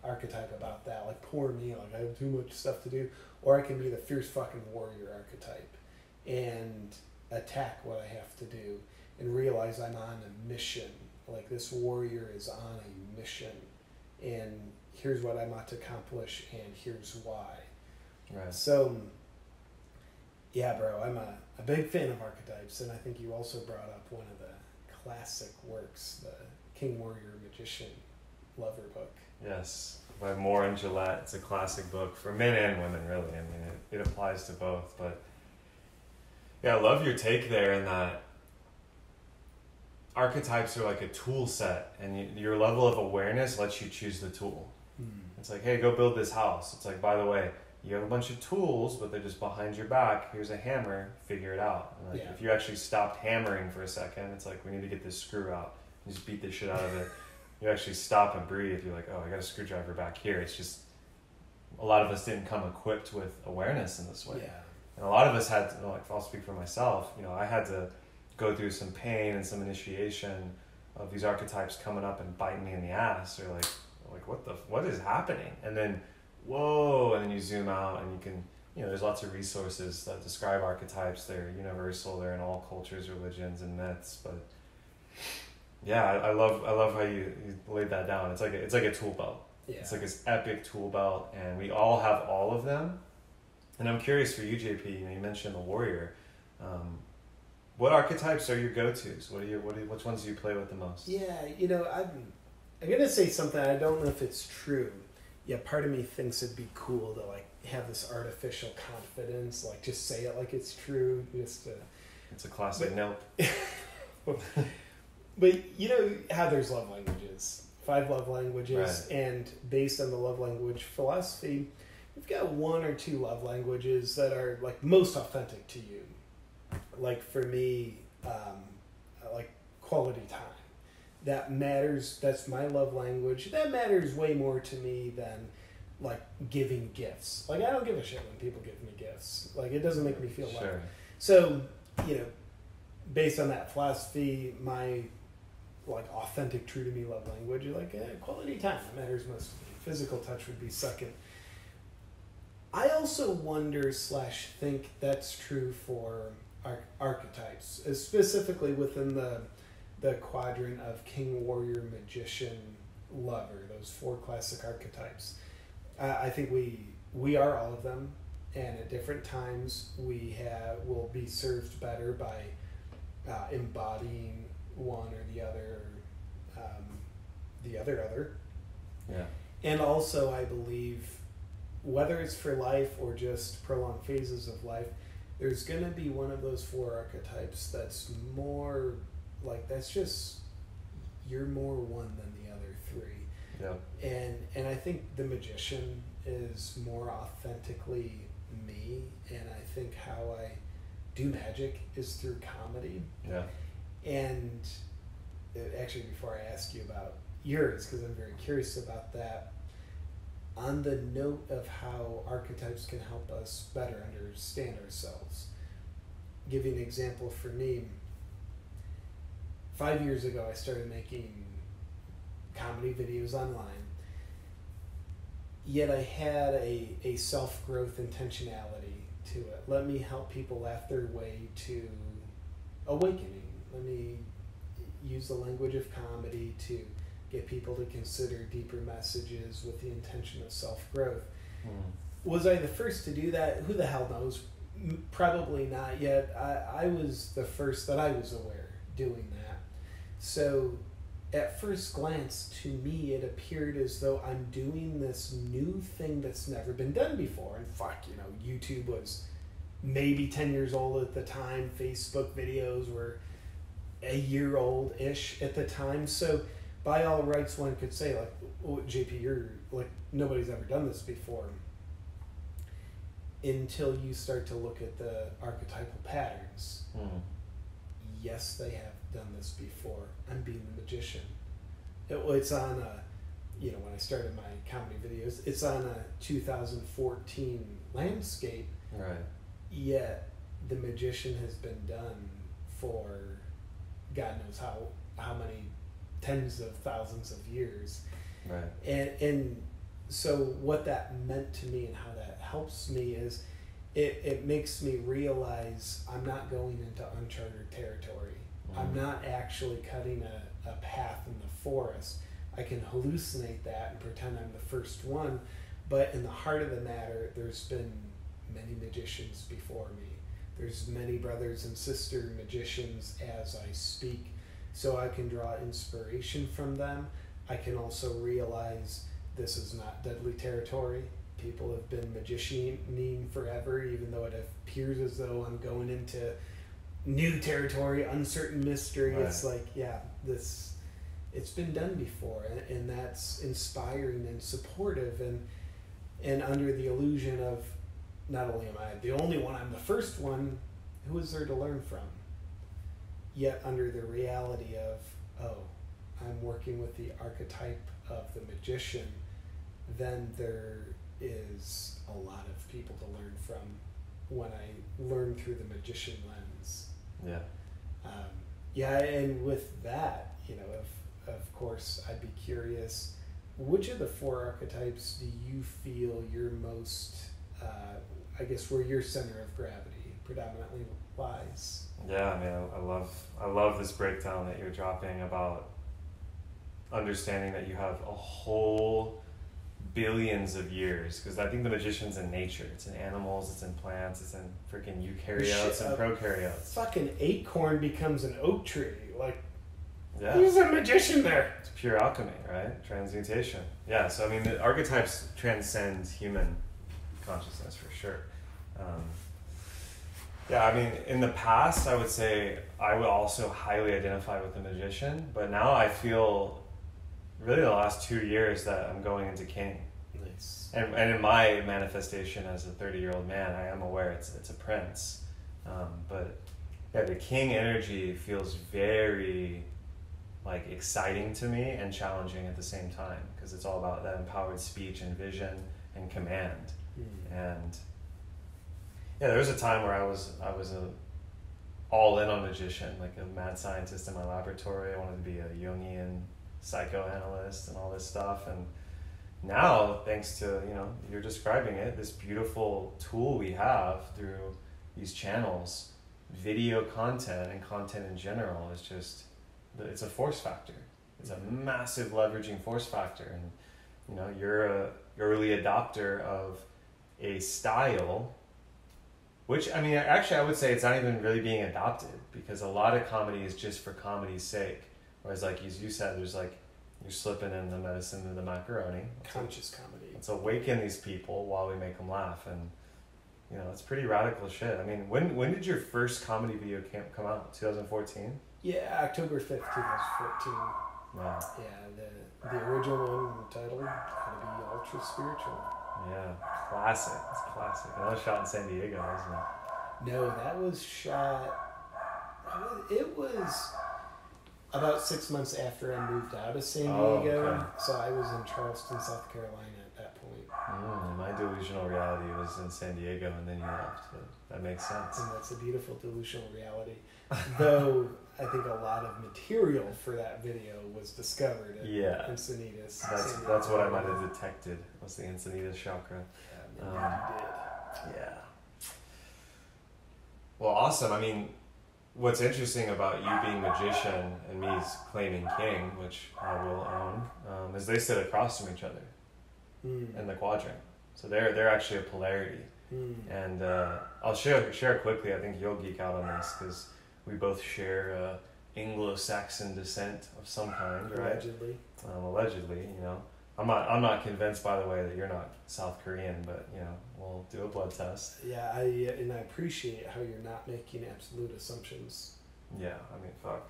archetype about that, like, poor me, like, I have too much stuff to do. Or I can be the fierce fucking warrior archetype and attack what I have to do and realize I'm on a mission. Like, this warrior is on a mission, and here's what I'm out to accomplish, and here's why. Right. So, yeah, bro, I'm a big fan of archetypes, and I think you also brought up one of the classic works, the King, Warrior, Magician, Lover book. Yes, by Moore and Gillette. It's a classic book for men and women, really. I mean, it applies to both. But yeah, I love your take there in that archetypes are like a tool set, and your level of awareness lets you choose the tool. It's like, hey, go build this house. It's like, by the way, you have a bunch of tools, but they're just behind your back. Here's a hammer. Figure it out. And like, if you actually stopped hammering for a second, it's like, we need to get this screw out. You just beat the shit out of it. You actually stop and breathe. You're like, oh, I got a screwdriver back here. It's just, a lot of us didn't come equipped with awareness in this way. Yeah. And a lot of us had to, like, I'll speak for myself, I had to go through some pain and some initiation of these archetypes coming up and biting me in the ass, or like what is happening? And then, whoa, and then you zoom out and you can, there's lots of resources that describe archetypes. They're universal. They're in all cultures, religions, and myths. But yeah, I love how you laid that down. It's like a tool belt. Yeah. It's like this epic tool belt, and we all have all of them. And I'm curious for you, JP. You mentioned the warrior. What archetypes are your go-tos? Which ones do you play with the most? Yeah, I'm gonna say something. I don't know if it's true. Yeah, part of me thinks it'd be cool to like have this artificial confidence, like just say it like it's true. It's a classic nope. But you know how there's love languages, 5 love languages, right. And based on the love language philosophy, we've got 1 or 2 love languages that are like most authentic to you. Like for me, like quality time. That matters. That's my love language. That matters way more to me than like giving gifts. Like I don't give a shit when people give me gifts. Like it doesn't make me feel sure. So, based on that philosophy, my authentic, true to me love language, quality time, that matters most to me. Physical touch would be second. I also wonder / think that's true for archetypes, specifically within the quadrant of king, warrior, magician, lover, those 4 classic archetypes. I think we are all of them, and at different times will be served better by embodying one or the other, Yeah. And also, I believe, whether it's for life or just prolonged phases of life, there's going to be one of those 4 archetypes that's more that's just, you're more one than the other 3. Yeah. And I think the magician is more authentically me, and I think how I do magic is through comedy. Yeah. And actually, before I ask you about yours, because I'm very curious about that, on the note of how archetypes can help us better understand ourselves, give you an example for me. 5 years ago, I started making comedy videos online, yet I had a self-growth intentionality to it. Let me help people laugh their way to awakening. Let me use the language of comedy to get people to consider deeper messages with the intention of self-growth. Was I the first to do that? Who the hell knows? Probably not yet. I was the first that I was aware doing that. So at first glance, to me, it appeared as though I'm doing this new thing that's never been done before. And YouTube was maybe 10 years old at the time. Facebook videos were a year old-ish at the time. So by all rights, one could say, JP, you're nobody's ever done this before. Until you start to look at the archetypal patterns. Yes, they have done this before. I'm being the magician. It's on when I started my comedy videos, it's on a 2014 landscape. Right. Yet the magician has been done for God knows how many tens of thousands of years. Right. And so what that meant to me and how that helps me is it makes me realize I'm not going into uncharted territory. I'm not actually cutting a path in the forest. I can hallucinate that and pretend I'm the first one, but in the heart of the matter, there's been many magicians before me. There's many brothers and sister magicians as I speak, so I can draw inspiration from them. I can also realize this is not deadly territory. People have been magicianing forever, even though it appears as though I'm going into new territory, uncertain mystery. Right. It's it's been done before, and that's inspiring and supportive, and under the illusion of not only am I the only one, I'm the first one, who is there to learn from? Yet under the reality of, I'm working with the archetype of the magician, then there is a lot of people to learn from when I learn through the magician lens. Yeah. And with that, of course, I'd be curious, which of the 4 archetypes do you feel you're most, where your center of gravity predominantly lies? Yeah, I mean, I love this breakdown that you're dropping about understanding that you have a whole billions of years, because I think the magician's in nature. It's in animals, it's in plants, it's in freaking eukaryotes and prokaryotes. Fucking acorn becomes an oak tree. Yeah. Who's a magician there? It's pure alchemy, right? Transmutation. Yeah, so I mean, the archetypes transcend human consciousness for sure. Yeah, I mean, in the past, I would say I would also highly identify with the magician, but now I feel really the last 2 years that I'm going into king. Nice. And in my manifestation as a 30-year-old man, I am aware it's a prince. But yeah, the king energy feels very exciting to me and challenging at the same time, because it's all about that empowered speech and vision and command. And yeah, there was a time where I was all in on magician, like a mad scientist in my laboratory. I wanted to be a Jungian psychoanalyst and all this stuff. And now, thanks to, you're describing it, this beautiful tool we have through these channels, video content and content in general is just, it's a force factor. It's a massive leveraging force factor. And, you're a early adopter of a style, which, actually I would say it's not even really being adopted, because a lot of comedy is just for comedy's sake. Whereas, like, as you said, there's like, you're slipping in the medicine to the macaroni. Conscious comedy. Let's awaken these people while we make them laugh. And, it's pretty radical shit. When did your first comedy video come out? 2014? Yeah, October 5th, 2014. Wow. Yeah, the original one entitled How to Be Ultra Spiritual. Yeah, classic. It's classic. And that was shot in San Diego, wasn't it? No, that was shot... It was about 6 months after I moved out of San Diego. Okay. So I was in Charleston, South Carolina at that point. My delusional reality was in San Diego, and then you left. But that makes sense. And that's a beautiful delusional reality. Though I think a lot of material for that video was discovered at Encinitas. That's what I might have detected, was the Encinitas chakra. Yeah, maybe you did. Yeah. Well, awesome. What's interesting about you being magician and me claiming king, which I will own, is they sit across from each other in the quadrant. So they're actually a polarity. And I'll share quickly. I think you'll geek out on this because we both share Anglo-Saxon descent of some kind, right? Allegedly, I'm not convinced, by the way, that you're not South Korean, but we'll do a blood test. Yeah, I appreciate how you're not making absolute assumptions. Yeah, fuck.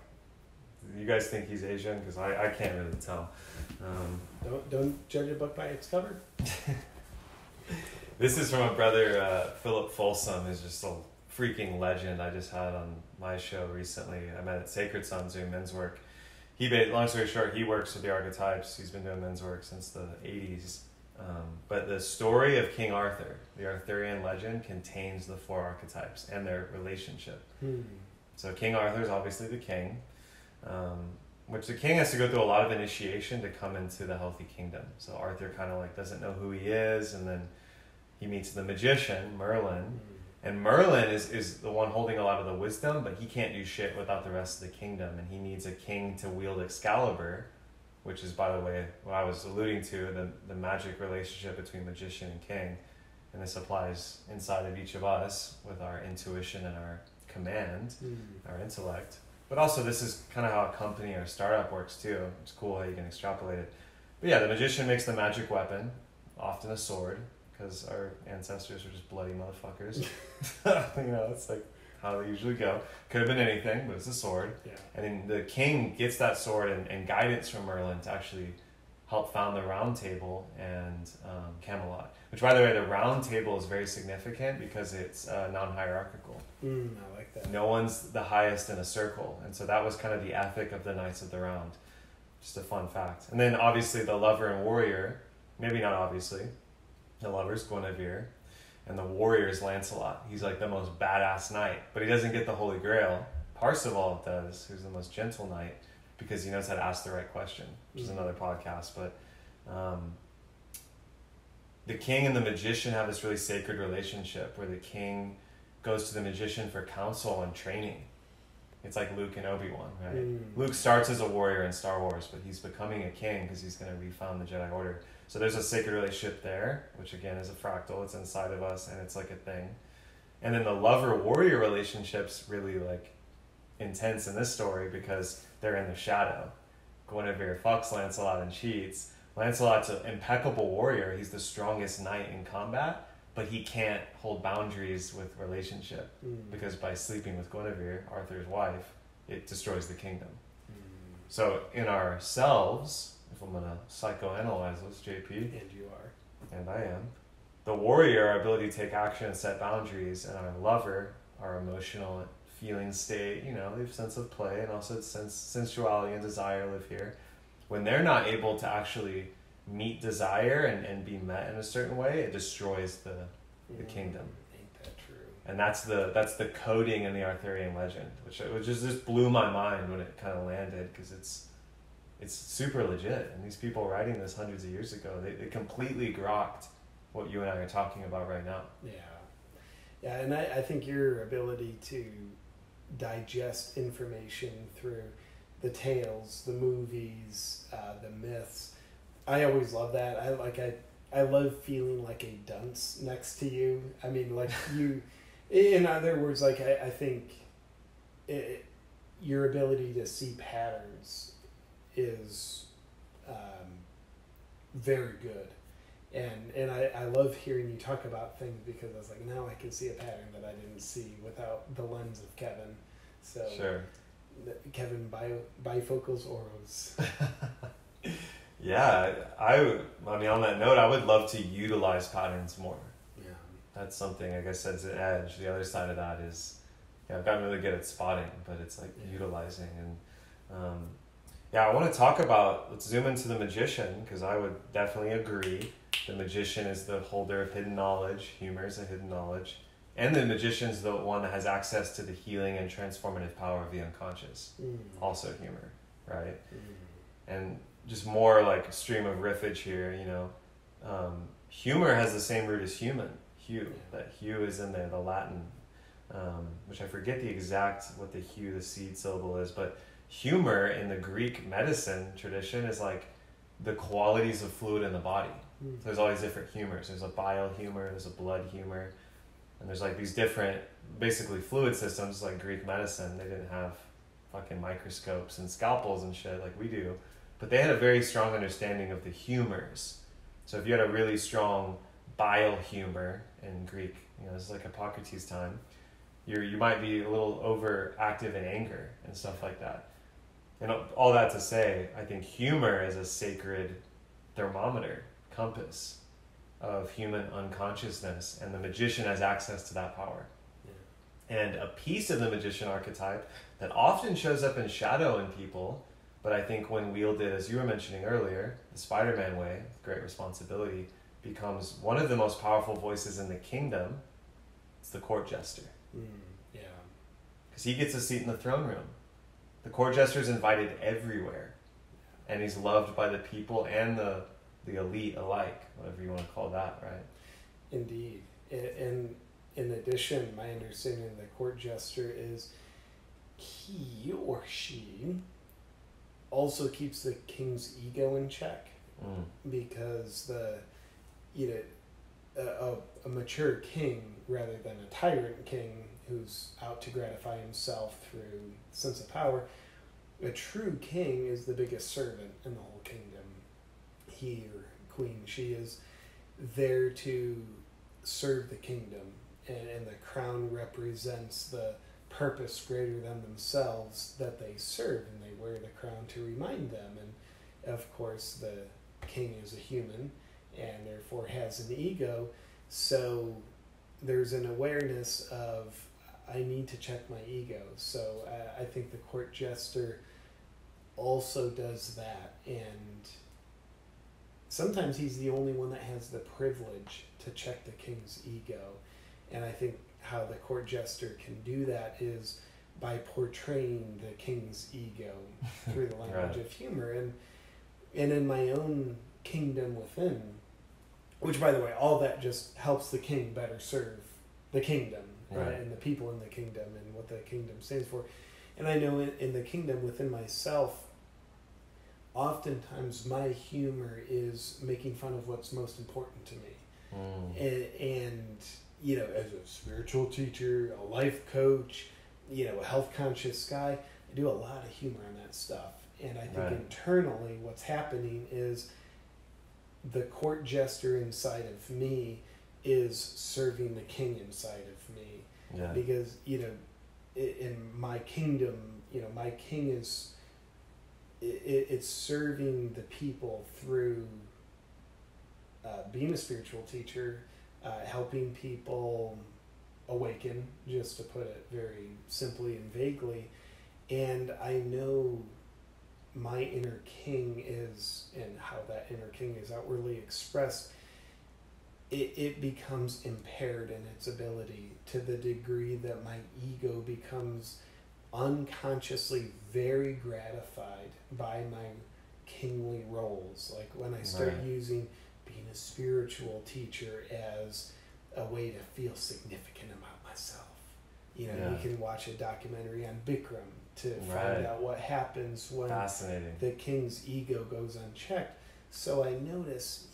You guys think he's Asian? Because I can't really tell. Don't judge a book by its cover. This is from a brother, Philip Folsom, who's just a freaking legend. I just had on my show recently. I met at Sacred Sons doing men's work. Long story short, he works with the archetypes. He's been doing men's work since the 80s. But the story of King Arthur, the Arthurian legend, contains the 4 archetypes and their relationship. So King Arthur is obviously the king, which the king has to go through a lot of initiation to come into the healthy kingdom. So Arthur kind of like doesn't know who he is, and then he meets the magician, Merlin. And Merlin is the one holding a lot of the wisdom, but he can't do shit without the rest of the kingdom. And he needs a king to wield Excalibur, which is, by the way, what I was alluding to, the magic relationship between magician and king. And this applies inside of each of us with our intuition and our command, our intellect. But also this is kind of how a company or a startup works too. It's cool how you can extrapolate it. But yeah, the magician makes the magic weapon, often a sword, because our ancestors were just bloody motherfuckers. It's like how they usually go. Could have been anything, but it's a sword. Yeah. And then the king gets that sword and guidance from Merlin to actually help found the Round Table and Camelot. Which, by the way, the Round Table is very significant because it's non-hierarchical. I like that. No one's the highest in a circle. And so that was kind of the ethic of the Knights of the Round. Just a fun fact. And then obviously the lover and warrior, maybe not obviously, the lover's Guinevere, and the warrior's Lancelot. He's like the most badass knight, but he doesn't get the Holy Grail. Parzival does, who's the most gentle knight, because he knows how to ask the right question, which is another podcast. But the king and the magician have this really sacred relationship where the king goes to the magician for counsel and training. It's like Luke and Obi-Wan, right? Luke starts as a warrior in Star Wars, but he's becoming a king because he's going to refound the Jedi Order. So there's a sacred relationship there, which again is a fractal. It's inside of us, and it's like a thing. And then the lover-warrior relationship's really like intense in this story because they're in the shadow. Guinevere fucks Lancelot and cheats. Lancelot's an impeccable warrior. He's the strongest knight in combat, but he can't hold boundaries with relationship because by sleeping with Guinevere, Arthur's wife, it destroys the kingdom. So in ourselves, if I'm going to psychoanalyze this, JP. And you are. And I am. The warrior, our ability to take action and set boundaries, and our lover, our emotional feeling state, the sense of play and also sensuality and desire live here. When they're not able to actually meet desire and be met in a certain way, it destroys the kingdom. Ain't that true? And that's the coding in the Arthurian legend, which just blew my mind when it kind of landed, because it's super legit. And these people writing this hundreds of years ago, they completely grokked what you and I are talking about right now. Yeah, and I think your ability to digest information through the tales, the movies, the myths, I always love that. I love feeling like a dunce next to you. I mean, like you, in other words, like I think your ability to see patterns is very good. And I love hearing you talk about things, because I was like, now I can see a pattern that I didn't see without the lens of Kevin. So sure. Kevin bifocals Orosz. Yeah, I mean, on that note, I would love to utilize patterns more. Yeah. That's something, I guess, that's an edge. The other side of that is, I've gotten really good at spotting, but it's like utilizing. And I want to talk about, let's zoom into the magician, because I would definitely agree. The magician is the holder of hidden knowledge. Humor is a hidden knowledge. And the magician is the one that has access to the healing and transformative power of the unconscious. Also humor, right? And just more like stream of riffage here, humor has the same root as human, hue. That hue is in there, the Latin, which I forget what the hue, the seed syllable is, but humor in the Greek medicine tradition is like the qualities of fluid in the body. So there's all these different humors. There's a bile humor, there's a blood humor, and there's like these different, basically fluid systems, like Greek medicine. They didn't have fucking microscopes and scalpels and shit like we do, but they had a very strong understanding of the humors. So if you had a really strong bile humor in Greek, this is like Hippocrates' time, you might be a little overactive in anger and stuff like that. And all that to say, I think humor is a sacred thermometer, compass of human unconsciousness, and the magician has access to that power. And a piece of the magician archetype that often shows up in shadow in people, but I think when wielded, as you were mentioning earlier, the Spider-Man way, great responsibility, becomes one of the most powerful voices in the kingdom. It's the court jester. Because he gets a seat in the throne room. The court jester is invited everywhere, and he's loved by the people and the elite alike, whatever you want to call that, right? Indeed. And in addition, my understanding of the court jester is he or she also keeps the king's ego in check, because a mature king, rather than a tyrant king who's out to gratify himself through sense of power, a true king is the biggest servant in the whole kingdom. He or queen, she is there to serve the kingdom, and the crown represents the purpose greater than themselves that they serve, and they wear the crown to remind them. And of course the king is a human and therefore has an ego, so there's an awareness of, I need to check my ego. So I think the court jester also does that, and sometimes he's the only one that has the privilege to check the king's ego. And I think how the court jester can do that is by portraying the king's ego through the language of humor. And in my own kingdom within, which, by the way, all that just helps the king better serve the kingdom, and the people in the kingdom and what the kingdom stands for. And I know in the kingdom within myself, oftentimes my humor is making fun of what's most important to me. And as a spiritual teacher, a life coach, a health conscious guy, I do a lot of humor on that stuff. And I think internally what's happening is the court jester inside of me is serving the king inside of me. Because, in my kingdom, my king is, it's serving the people through being a spiritual teacher, helping people awaken, just to put it very simply and vaguely. And I know my inner king is, and how that inner king is outwardly expressed, it becomes impaired in its ability to the degree that my ego becomes unconsciously very gratified by my kingly roles. Like when I start using being a spiritual teacher as a way to feel significant about myself. You know, you can watch a documentary on Bikram to find out what happens when the king's ego goes unchecked. So I notice,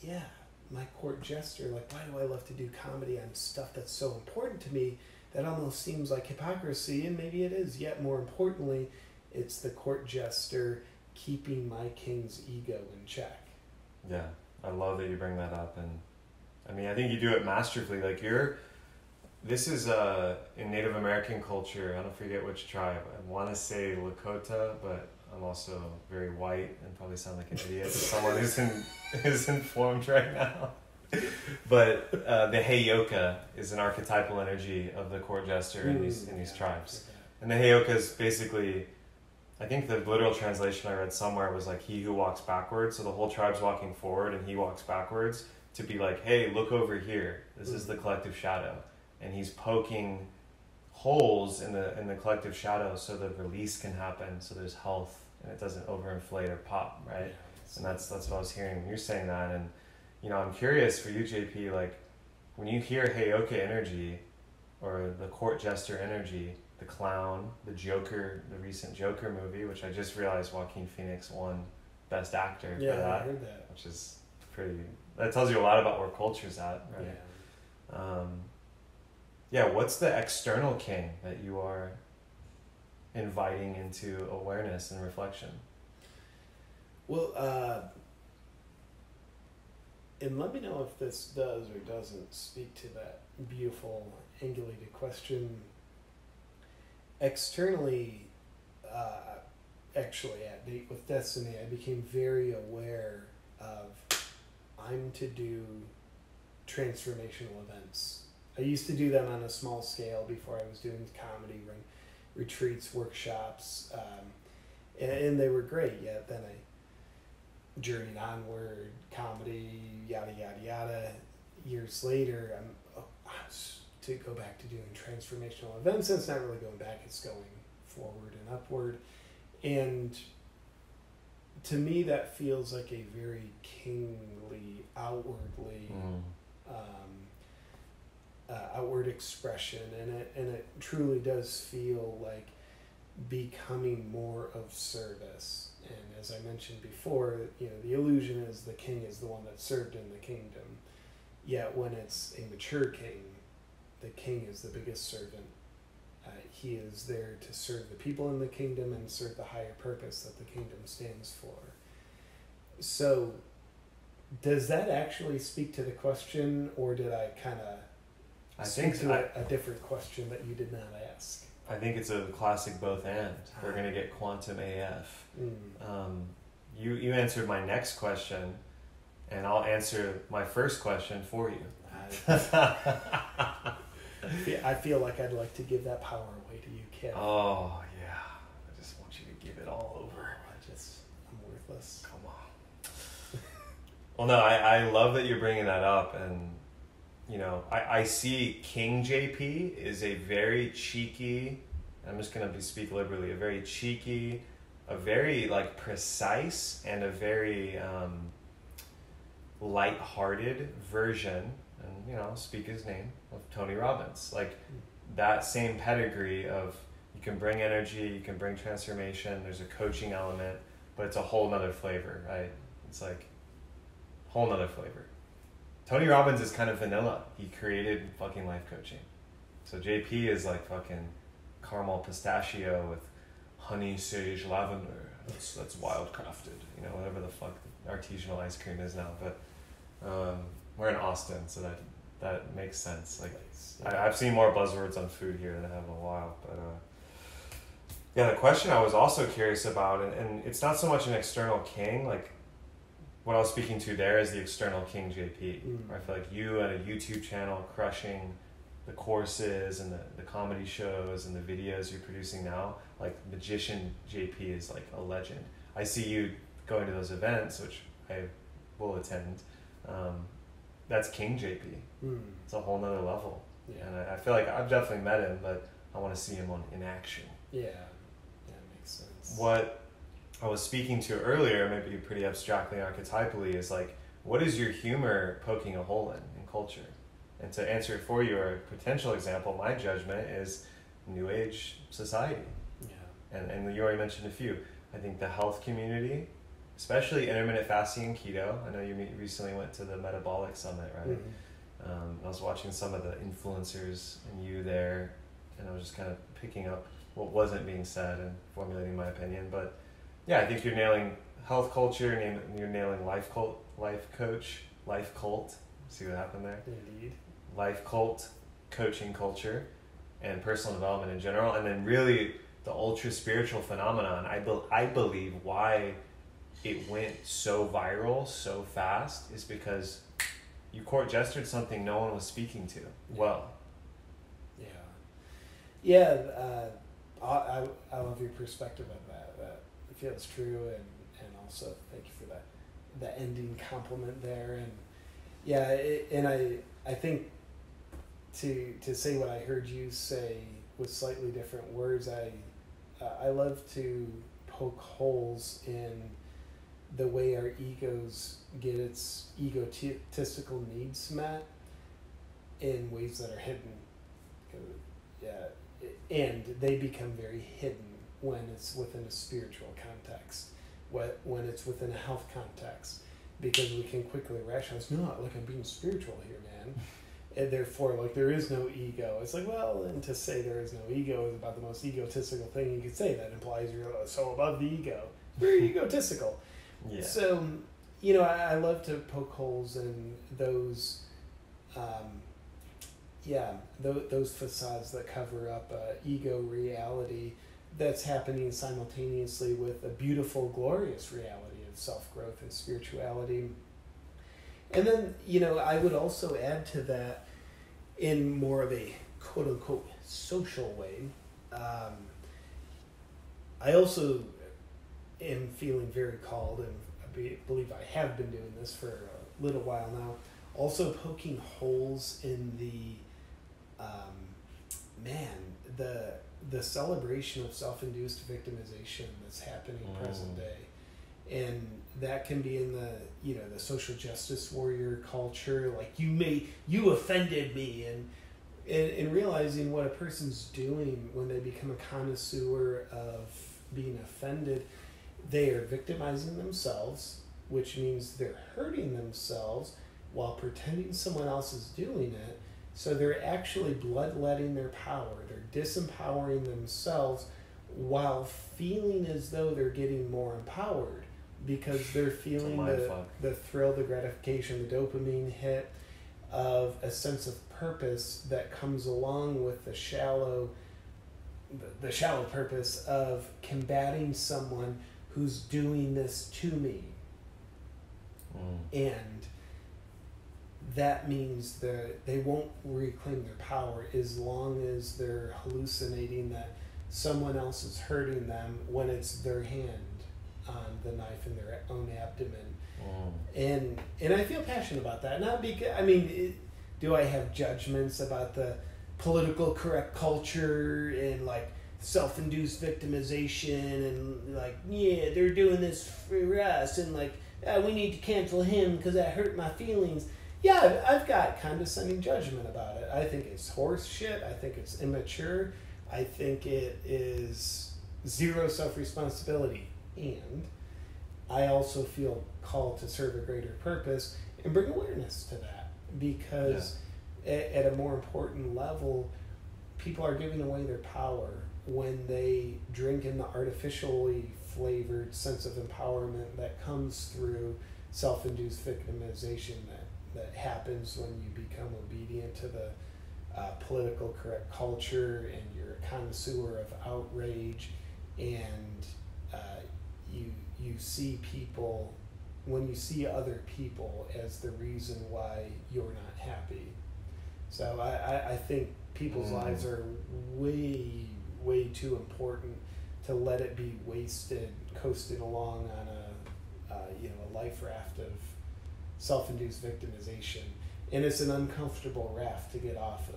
my court jester, like, why do I love to do comedy on stuff that's so important to me that almost seems like hypocrisy? And maybe it is. Yet more importantly, it's the court jester keeping my king's ego in check. Yeah, I love that you bring that up. And I mean, I think you do it masterfully. Like this is in Native American culture, I don't forget which tribe. I want to say Lakota, but I'm also very white and probably sound like an idiot to someone who's informed right now. But the Heyoka is an archetypal energy of the court jester in these tribes. And the Heyoka is basically, I think the literal translation I read somewhere was like he who walks backwards. So the whole tribe's walking forward and he walks backwards to be like, hey, look over here. This is the collective shadow. And he's poking holes in the collective shadow so the release can happen, so there's health and it doesn't overinflate or pop, right? And that's what I was hearing when you're saying that. And you know, I'm curious for you, JP, like when you hear Heyoka energy or the court jester energy, the clown, the Joker, the recent Joker movie, which I just realized Joaquin Phoenix won Best Actor for that, I heard that. which is pretty. That tells you a lot about where culture's at, right? What's the external king that you are inviting into awareness and reflection? Well, and let me know if this does or doesn't speak to that beautiful, angulated question. Externally, actually at Date with Destiny, I became very aware of I'm to do transformational events. I used to do them on a small scale before I was doing comedy, retreats, workshops, and they were great. Yet then I journeyed onward, comedy, yada, yada, yada. Years later, I'm to go back to doing transformational events. And it's not really going back, it's going forward and upward. And to me, that feels like a very kingly, outwardly... outward expression, and it truly does feel like becoming more of service. And as I mentioned before, you know, the illusion is the king is the one that's served in the kingdom. Yet when it's a mature king, the king is the biggest servant. He is there to serve the people in the kingdom and serve the higher purpose that the kingdom stands for. So does that actually speak to the question, or did I kind of speak to a different question that you did not ask? I think it's a classic both and. We're going to get quantum AF. You answered my next question, and I'll answer my first question for you. I feel like I'd like to give that power away to you, Kev. Oh, yeah. I just want you to give it all over. I'm worthless. Come on. Well, no, I love that you're bringing that up, and you know, I see King JP is a very cheeky, I'm just going to speak liberally, a very cheeky, a very like precise, and a very light-hearted version, and you know, speak his name, of Tony Robbins. Like that same pedigree of you can bring energy, you can bring transformation, there's a coaching element, but it's a whole nother flavor, right? It's like a whole nother flavor. Tony Robbins is kind of vanilla. He created fucking life coaching. So JP is like fucking caramel pistachio with honey, sage, lavender. That's wild crafted. You know, whatever the fuck artisanal ice cream is now. But we're in Austin, so that makes sense. Like I've seen more buzzwords on food here than I have in a while. But the question I was also curious about, and it's not so much an external king, like what I was speaking to there is the external king JP. Where I feel like you and a YouTube channel crushing the courses and the comedy shows and the videos you're producing now. Like magician JP is like a legend. I see you going to those events, which I will attend. that's King JP. It's a whole nother level. Yeah. And I feel like I've definitely met him, but I want to see him in action. Yeah, that makes sense. What I was speaking to earlier, maybe pretty abstractly, archetypally, is like, what is your humor poking a hole in culture? And to answer it for you, or a potential example, my judgment is New Age society. Yeah. And you already mentioned a few. I think the health community, especially intermittent fasting and keto. I know you recently went to the Metabolic Summit, right? I was watching some of the influencers and you there, and I was just kind of picking up what wasn't being said and formulating my opinion. But yeah, I think you're nailing health culture, you're nailing life coach, life cult. See what happened there? Indeed. Life cult, coaching culture, and personal development in general. And then really the ultra spiritual phenomenon, I believe why it went so viral so fast is because you court-gestured something no one was speaking to well. Yeah. I love your perspective on that. It feels true, and also thank you for the ending compliment there. And yeah, and I think to say what I heard you say with slightly different words, I love to poke holes in the way our egos get its egotistical needs met in ways that are hidden. And they become very hidden when it's within a spiritual context, when it's within a health context, because we can quickly rationalize, no, like I'm being spiritual here, man. And therefore, like, there is no ego. It's like, well, and to say there is no ego is about the most egotistical thing you could say. That implies you're so above the ego. Very egotistical. Yeah. So, I love to poke holes in those, those facades that cover up ego reality that's happening simultaneously with a beautiful, glorious reality of self-growth and spirituality. And then, I would also add to that in more of a quote-unquote social way. I also am feeling very called, and I believe I have been doing this for a little while now, also poking holes in the celebration of self-induced victimization that's happening present day. And that can be in the social justice warrior culture, like you offended me, and realizing what a person's doing when they become a connoisseur of being offended. They are victimizing themselves, which means they're hurting themselves while pretending someone else is doing it. So they're actually bloodletting their power. They're disempowering themselves while feeling as though they're getting more empowered, because they're feeling the thrill, the gratification, the dopamine hit of a sense of purpose that comes along with the shallow purpose of combating someone who's doing this to me. And that means that they won't reclaim their power as long as they're hallucinating that someone else is hurting them when it's their hand on the knife in their own abdomen. And I feel passionate about that. Not because, do I have judgments about the political correct culture and like self-induced victimization and like, yeah, they're doing this for us and like, we need to cancel him because that hurt my feelings. Yeah, I've got condescending judgment about it. I think it's horse shit. I think it's immature. I think it is zero self-responsibility. And I also feel called to serve a greater purpose and bring awareness to that, because at a more important level, people are giving away their power when they drink in the artificially flavored sense of empowerment that comes through self-induced victimization that happens when you become obedient to the political correct culture and you're a connoisseur of outrage, and you see people, when you see other people as the reason why you're not happy. So I think people's lives are way, way too important to let it be wasted, coasted along on a life raft of self-induced victimization. And it's an uncomfortable raft to get off of.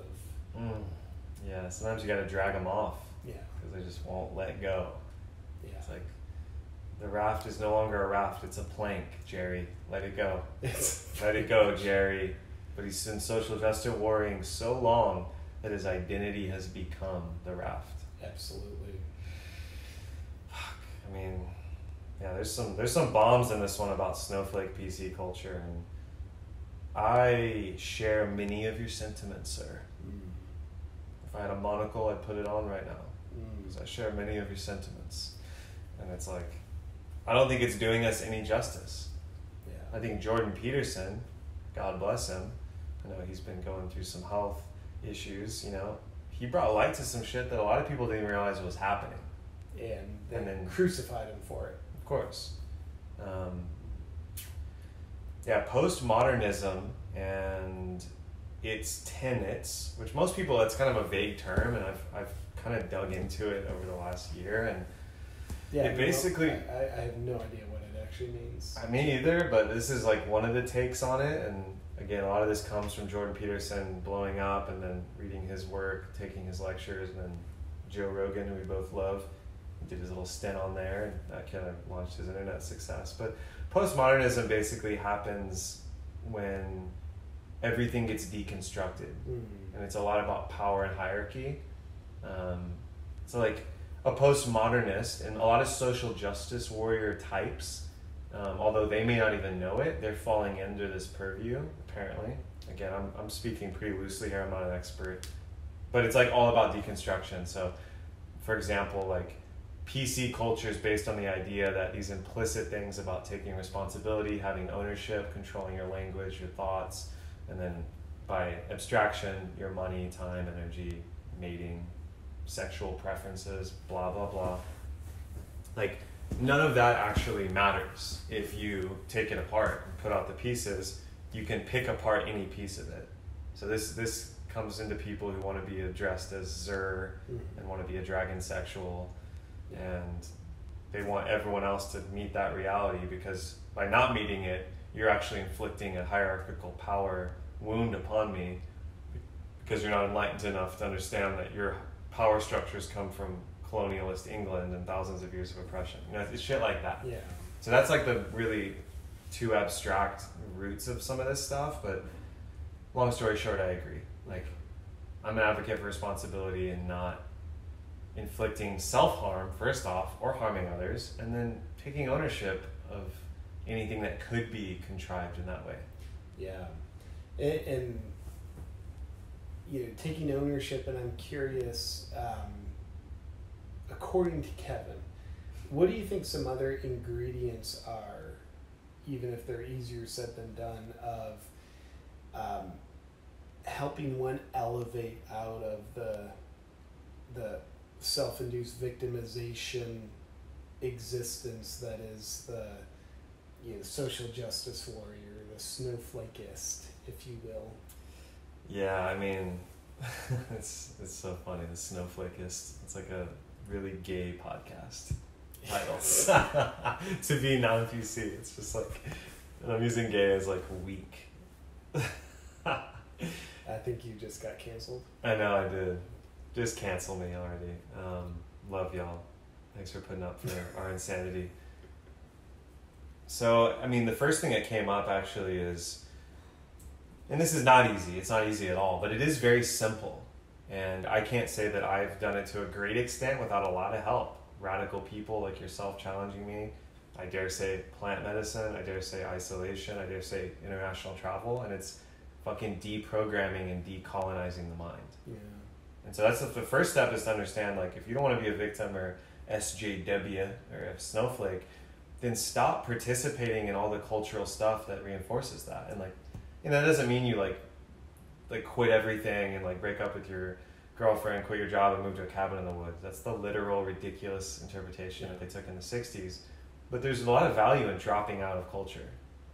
Yeah, sometimes you got to drag them off. Yeah. Because they just won't let go. Yeah. It's like, the raft is no longer a raft, it's a plank, Jerry. Let it go. Let it go, Jerry. But he's been social justice warring so long that his identity has become the raft. Absolutely. Fuck. I mean, yeah, there's some bombs in this one about snowflake PC culture, and I share many of your sentiments, sir. If I had a monocle, I'd put it on right now. Because I share many of your sentiments. And it's like, I don't think it's doing us any justice. Yeah. I think Jordan Peterson, God bless him, I know he's been going through some health issues, you know, he brought light to some shit that a lot of people didn't realize was happening. And then crucified him for it. Of course. Postmodernism and its tenets, which most people, that's kind of a vague term, and I've kind of dug into it over the last year, and it basically... I have no idea what it actually means. Me either, but this is like one of the takes on it, and again, a lot of this comes from Jordan Peterson blowing up and then reading his work, taking his lectures, and then Joe Rogan, who we both love, did his little stint on there, and that kind of launched his internet success. But postmodernism basically happens when everything gets deconstructed, and it's a lot about power and hierarchy. So like a postmodernist and a lot of social justice warrior types, although they may not even know it, they're falling under this purview, apparently. Again, I'm speaking pretty loosely here, I'm not an expert, but it's like all about deconstruction. So for example, like PC culture is based on the idea that these implicit things about taking responsibility, having ownership, controlling your language, your thoughts, and then by abstraction, your money, time, energy, mating, sexual preferences, blah, blah, blah. Like, none of that actually matters if you take it apart and put out the pieces. You can pick apart any piece of it. So this comes into people who want to be addressed as Zer and want to be a dragon sexual, and they want everyone else to meet that reality, because by not meeting it, you're actually inflicting a hierarchical power wound upon me, because you're not enlightened enough to understand that your power structures come from colonialist England and thousands of years of oppression. You know, it's shit like that. Yeah. So that's like the really two abstract roots of some of this stuff, but long story short, I agree. Like, I'm an advocate for responsibility and not inflicting self-harm, first off, or harming others, and then taking ownership of anything that could be contrived in that way. Yeah. And you know, taking ownership, and I'm curious, according to Kevin, what do you think some other ingredients are, even if they're easier said than done, of helping one elevate out of the self-induced victimization existence that is the social justice warrior, the snowflakeist, if you will? Yeah, I mean, it's so funny, the snowflakeist. It's like a really gay podcast title. To be non-PC, it's just like, and I'm using gay as like weak. I think you just got canceled. I know I did. Just cancel me already. Love y'all. Thanks for putting up for our insanity. So, I mean, the first thing that came up actually is, and this is not easy, it's not easy at all, but it is very simple. And I can't say that I've done it to a great extent without a lot of help. Radical people like yourself challenging me. I dare say plant medicine, I dare say isolation, I dare say international travel, and it's fucking deprogramming and decolonizing the mind. Yeah. And so that's the first step, is to understand, like, if you don't want to be a victim or SJW or a snowflake, then stop participating in all the cultural stuff that reinforces that. And like, you know, that doesn't mean you like quit everything and like break up with your girlfriend, quit your job, and move to a cabin in the woods. That's the literal ridiculous interpretation that they took in the 60s. But there's a lot of value in dropping out of culture.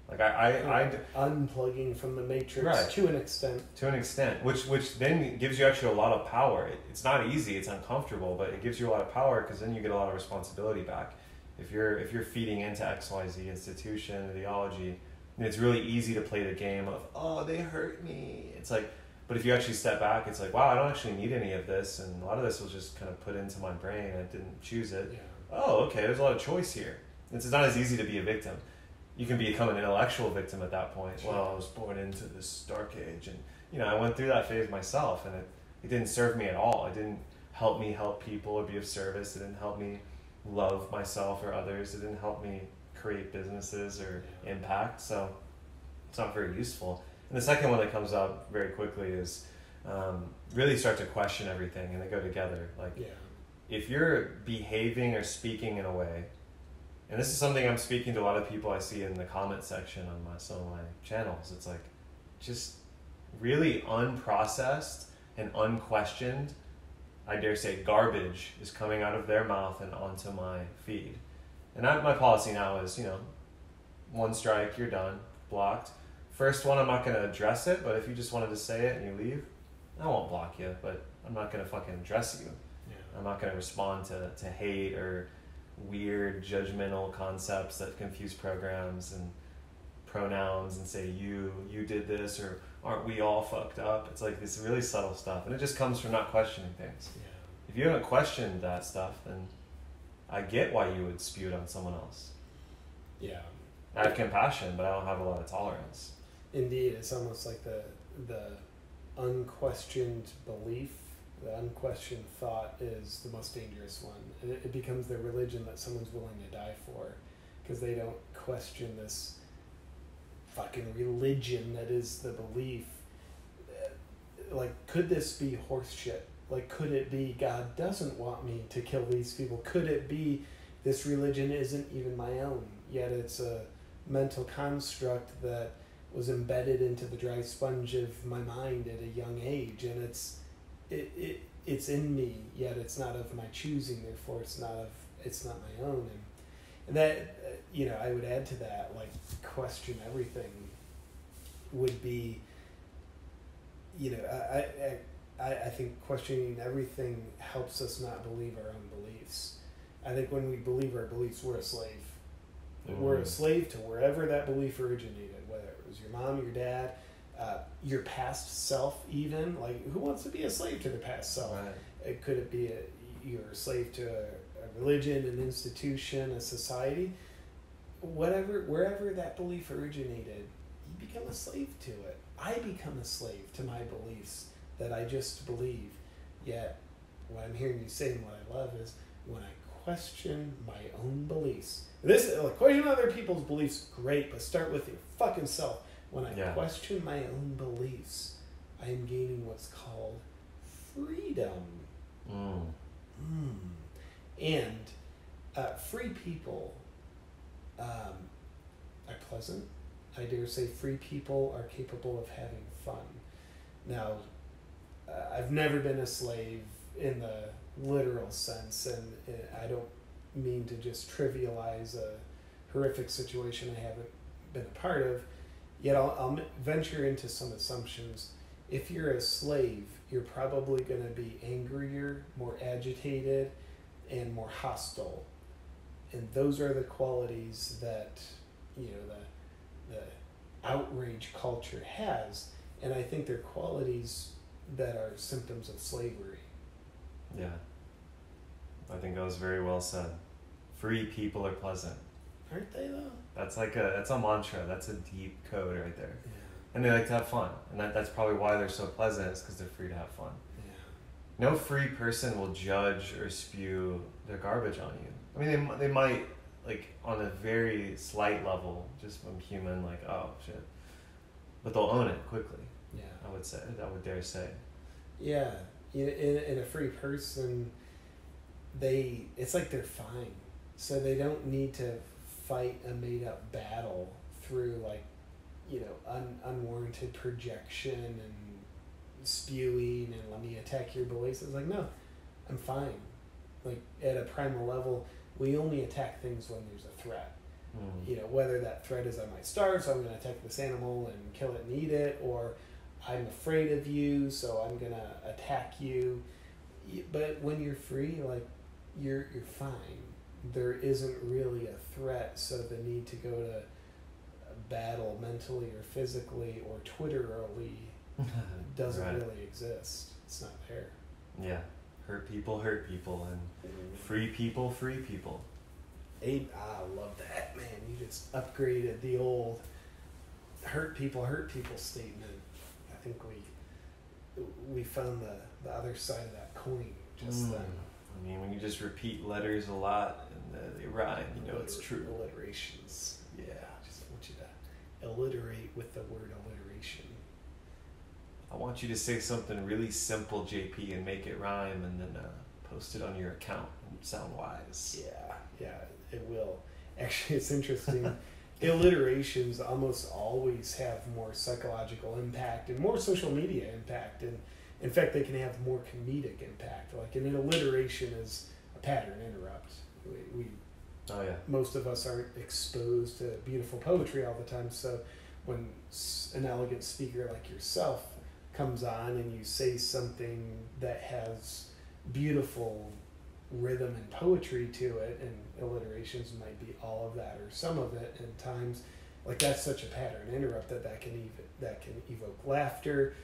Like I unplugging from the matrix, right, to an extent. To an extent, which then gives you actually a lot of power. It's not easy, it's uncomfortable, but it gives you a lot of power, because then you get a lot of responsibility back. If you're feeding into XYZ institution, ideology, And it's really easy to play the game of, oh, they hurt me. It's like, but if you actually step back, it's like, wow, I don't actually need any of this. And a lot of this was just kind of put into my brain. I didn't choose it. Yeah. Oh, okay, there's a lot of choice here. It's not as easy to be a victim. You can become an intellectual victim at that point. Sure. Well, I was born into this dark age. And, you know, I went through that phase myself, and it didn't serve me at all. It didn't help me help people or be of service. It didn't help me love myself or others. It didn't help me create businesses or impact. So it's not very useful. And the second one that comes up very quickly is really start to question everything, and they go together. Like, if you're behaving or speaking in a way, and this is something I'm speaking to a lot of people I see in the comment section on some of my channels, it's like, just really unprocessed and unquestioned, I dare say, garbage is coming out of their mouth and onto my feed. And my policy now is, you know, one strike, you're done, blocked. First one, I'm not going to address it, but if you just wanted to say it and you leave, I won't block you, but I'm not going to fucking address you. Yeah. I'm not going to respond to hate or weird judgmental concepts that confuse programs and pronouns and say you did this, or aren't we all fucked up. It's like this really subtle stuff, and it just comes from not questioning things. If you haven't questioned that stuff, then I get why you would spew it on someone else. I have compassion, but I don't have a lot of tolerance. Indeed, it's almost like the unquestioned belief, the unquestioned thought is the most dangerous one. It becomes their religion that someone's willing to die for, because they don't question this fucking religion that is the belief. Like, could this be horse shit? Like, could it be God doesn't want me to kill these people? Could it be this religion isn't even my own, yet it's a mental construct that was embedded into the dry sponge of my mind at a young age, and it's in me, yet it's not of my choosing, therefore it's not my own. And that, you know, I would add to that, like, question everything would be, you know, I think questioning everything helps us not believe our own beliefs. I think when we believe our beliefs, we're a slave. We're a slave to wherever that belief originated, whether it was your mom, your dad, your past self even. Like, who wants to be a slave to their past self? Right. Could it be you're a slave to a religion, an institution, a society? Wherever that belief originated, you become a slave to it. I become a slave to my beliefs that I just believe. Yet, what I'm hearing you say and what I love is when I question my own beliefs. Question other people's beliefs, great, but start with your fucking self. When I question my own beliefs, I am gaining what's called freedom. And free people are pleasant. I dare say free people are capable of having fun. Now, I've never been a slave in the literal sense, and I don't mean to just trivialize a horrific situation I haven't been a part of, yet I'll venture into some assumptions. If you're a slave, you're probably going to be angrier, more agitated, and more hostile. And those are the qualities that, you know, the outrage culture has, and I think they're qualities that are symptoms of slavery. Yeah. I think that was very well said. Free people are pleasant. Aren't they, though? That's a mantra. That's a deep code right there. Yeah. And they like to have fun. And that's probably why they're so pleasant, is because they're free to have fun. Yeah. No free person will judge or spew their garbage on you. I mean, they might, like, on a very slight level, just from human, like, oh, shit. But they'll own it quickly. Yeah. I would dare say. Yeah. In a free person, it's like they're fine. So they don't need to fight a made-up battle through, like, you know, unwarranted projection and spewing and let me attack your beliefs. It's like, no, I'm fine. Like, at a primal level, we only attack things when there's a threat. You know, whether that threat is I might starve, so I'm going to attack this animal and kill it and eat it, or I'm afraid of you, so I'm going to attack you. But when you're free, like, you're fine. There isn't really a threat, so the need to go to battle mentally or physically or Twitterally doesn't Right. really exist. It's not there. Yeah. Hurt people, and free people, free people. I love that, man. You just upgraded the old hurt people statement. I think we found the other side of that coin just then. I mean, when you just repeat letters a lot and they rhyme, you know it's true. Alliterations. Yeah. I just want you to alliterate with the word alliteration. I want you to say something really simple, JP, and make it rhyme, and then post it on your account and sound wise. Yeah, it will. Actually, it's interesting. Alliterations almost always have more psychological impact and more social media impact, and in fact, they can have more comedic impact. Like an alliteration is a pattern interrupt. Oh yeah. Most of us aren't exposed to beautiful poetry all the time, so when an elegant speaker like yourself comes on and you say something that has beautiful rhythm and poetry to it, and alliterations might be all of that or some of it, and times like that's such a pattern interrupt that can evoke laughter,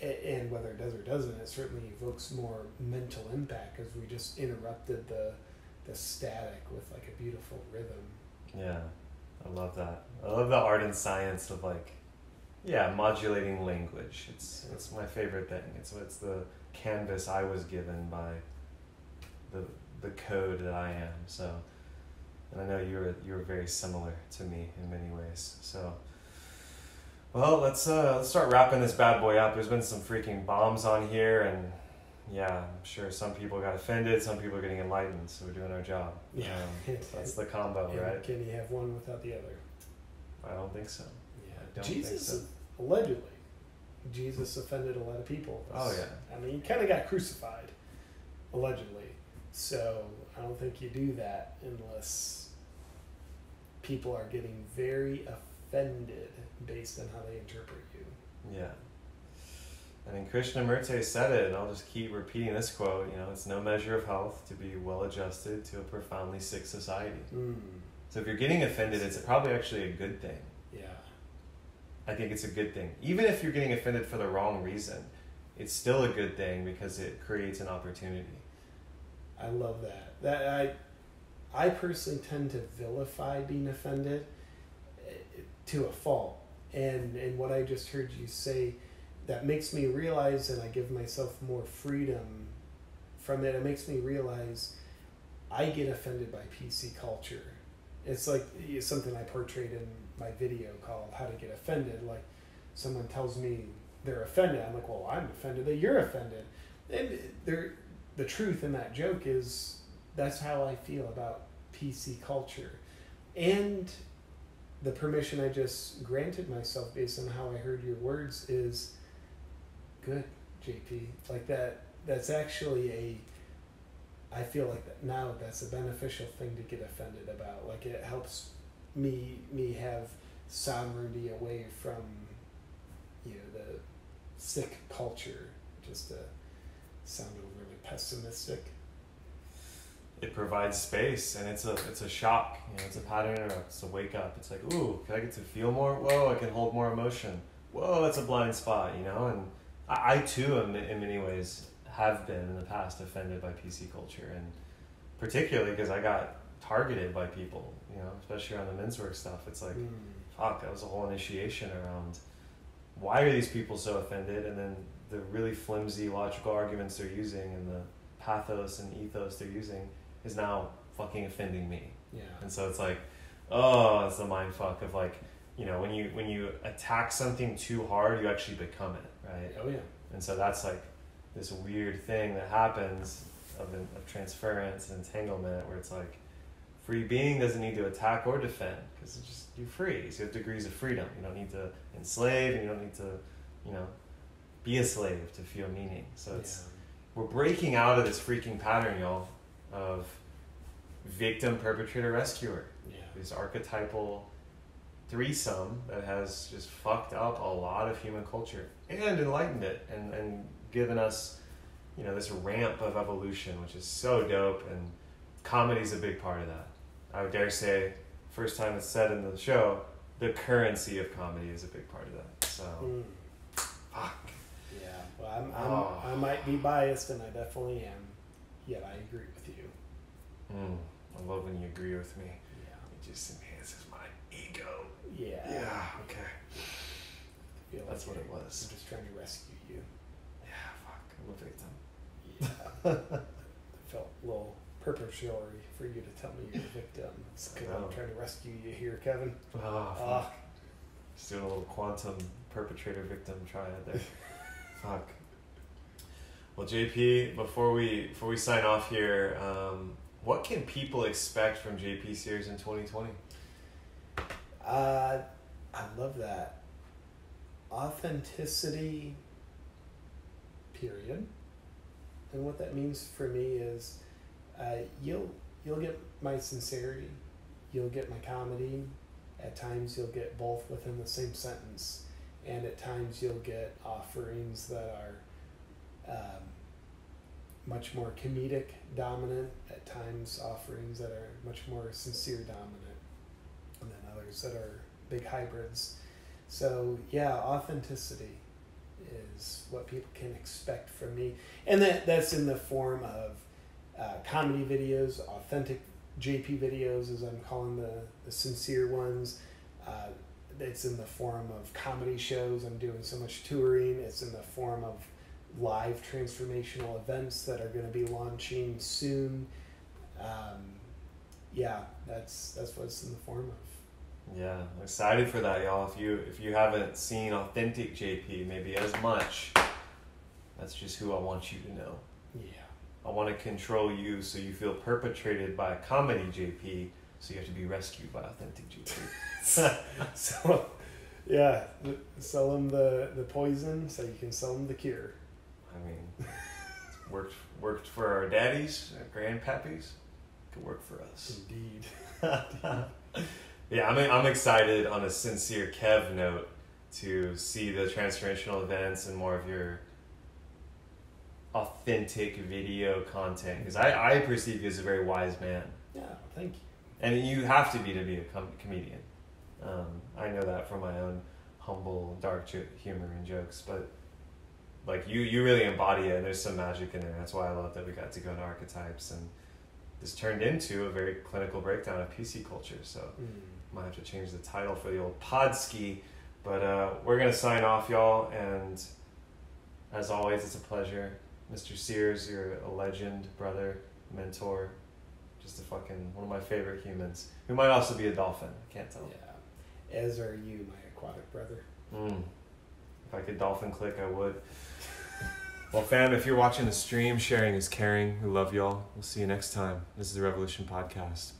and whether it does or doesn't, it certainly evokes more mental impact because we just interrupted the static with like a beautiful rhythm. Yeah, I love that. I love the art and science of modulating language. It's my favorite thing. It's the canvas I was given by the code that I am. So, and I know you were very similar to me in many ways. So, well, let's start wrapping this bad boy up. There's been some freaking bombs on here, and yeah, I'm sure some people got offended, some people are getting enlightened. So we're doing our job. Yeah, that's the combo, right? Can you have one without the other? I don't think so. Allegedly, Jesus offended a lot of people. Oh yeah. I mean, he kind of got crucified, allegedly. So I don't think you do that unless people are getting very offended based on how they interpret you. Yeah. I mean, Krishnamurti said it, and I'll just keep repeating this quote, it's no measure of health to be well adjusted to a profoundly sick society. So if you're getting offended, it's probably actually a good thing. Yeah. I think it's a good thing. Even if you're getting offended for the wrong reason, it's still a good thing because it creates an opportunity. I love that. I personally tend to vilify being offended to a fault. And what I just heard you say, that makes me realize, and I give myself more freedom from it. It makes me realize I get offended by PC culture. It's like something I portrayed in my video called How to Get Offended. Like someone tells me they're offended. I'm like, well, I'm offended that you're offended. And the truth in that joke is that's how I feel about PC culture. And the permission I just granted myself based on how I heard your words is good, JP. Like that's actually I feel like that now that's a beneficial thing to get offended about. Like it helps me have sovereignty away from the sick culture, just to sound overly pessimistic. It provides space, and it's a shock. It's a pattern interrupt. It's a wake up. It's like, ooh, can I get to feel more? Whoa, I can hold more emotion. Whoa, that's a blind spot, And I too, in many ways, have been in the past offended by PC culture, and particularly because I got targeted by people, especially around the men's work stuff. It's like, fuck, that was a whole initiation around why are these people so offended, and then the really flimsy logical arguments they're using and the pathos and ethos they're using is now fucking offending me. Yeah. And so it's like, oh, it's the mind fuck of like, when you attack something too hard, you actually become it, right? Oh yeah. And so that's like this weird thing that happens of transference and entanglement, where it's like free being doesn't need to attack or defend because it's just you're free. So you have degrees of freedom. You don't need to enslave, and you don't need to, be a slave to feel meaning. So we're breaking out of this freaking pattern, y'all, of victim, perpetrator, rescuer. Yeah. This archetypal threesome that has just fucked up a lot of human culture and enlightened it and given us, this ramp of evolution, which is so dope, and comedy's a big part of that. I would dare say, first time it's said in the show, the currency of comedy is a big part of that. So, fuck. Yeah, well, I might be biased, and I definitely am. Yet I agree with you. I love when you agree with me. Yeah. It just enhances my ego. Yeah. Yeah. Okay. I feel That's like what it was. I'm just trying to rescue you. Yeah. Fuck. I'm a victim. Yeah. I felt a little perpetratory for you to tell me you're a victim. It's because I'm trying to rescue you here, Kevin. Fuck. Just doing a little quantum perpetrator victim triad there. Fuck. Well, JP, before we sign off here, what can people expect from JP SEARS in 2020? I love that. Authenticity, period. And what that means for me is you'll get my sincerity, you'll get my comedy. At times you'll get both within the same sentence, and at times you'll get offerings that are much more comedic dominant, at times offerings that are much more sincere dominant, and then others that are big hybrids. So yeah, authenticity is what people can expect from me, and that's in the form of comedy videos, authentic JP videos, as I'm calling the sincere ones. It's in the form of comedy shows. I'm doing so much touring. It's in the form of live transformational events that are going to be launching soon. Yeah, that's what it's in the form of. Yeah, I'm excited for that, y'all. If you haven't seen authentic JP, maybe as much, that's just who I want you to know. Yeah. I want to control you so you feel perpetrated by a comedy JP, so you have to be rescued by authentic JP. So, yeah, sell them the poison so you can sell them the cure. I mean, it's worked for our daddies, our grandpappies. Could work for us. Indeed. Yeah, I'm excited on a sincere Kev note to see the transformational events and more of your authentic video content, because I perceive you as a very wise man. Yeah, thank you. And you have to be a comedian. I know that from my own humble, dark humor and jokes, but like you really embody it, and there's some magic in there. That's why I love that we got to go into archetypes, and this turned into a very clinical breakdown of PC culture. So might have to change the title for the old podski, but we're gonna sign off, y'all. And as always, it's a pleasure. Mr. SEARS, you're a legend, brother, mentor, just a fucking one of my favorite humans, who might also be a dolphin. I can't tell. Yeah, as are you, my aquatic brother. If I could dolphin click, I would. Well, fam, if you're watching the stream, sharing is caring. We love y'all. We'll see you next time. This is the Revolution Podcast.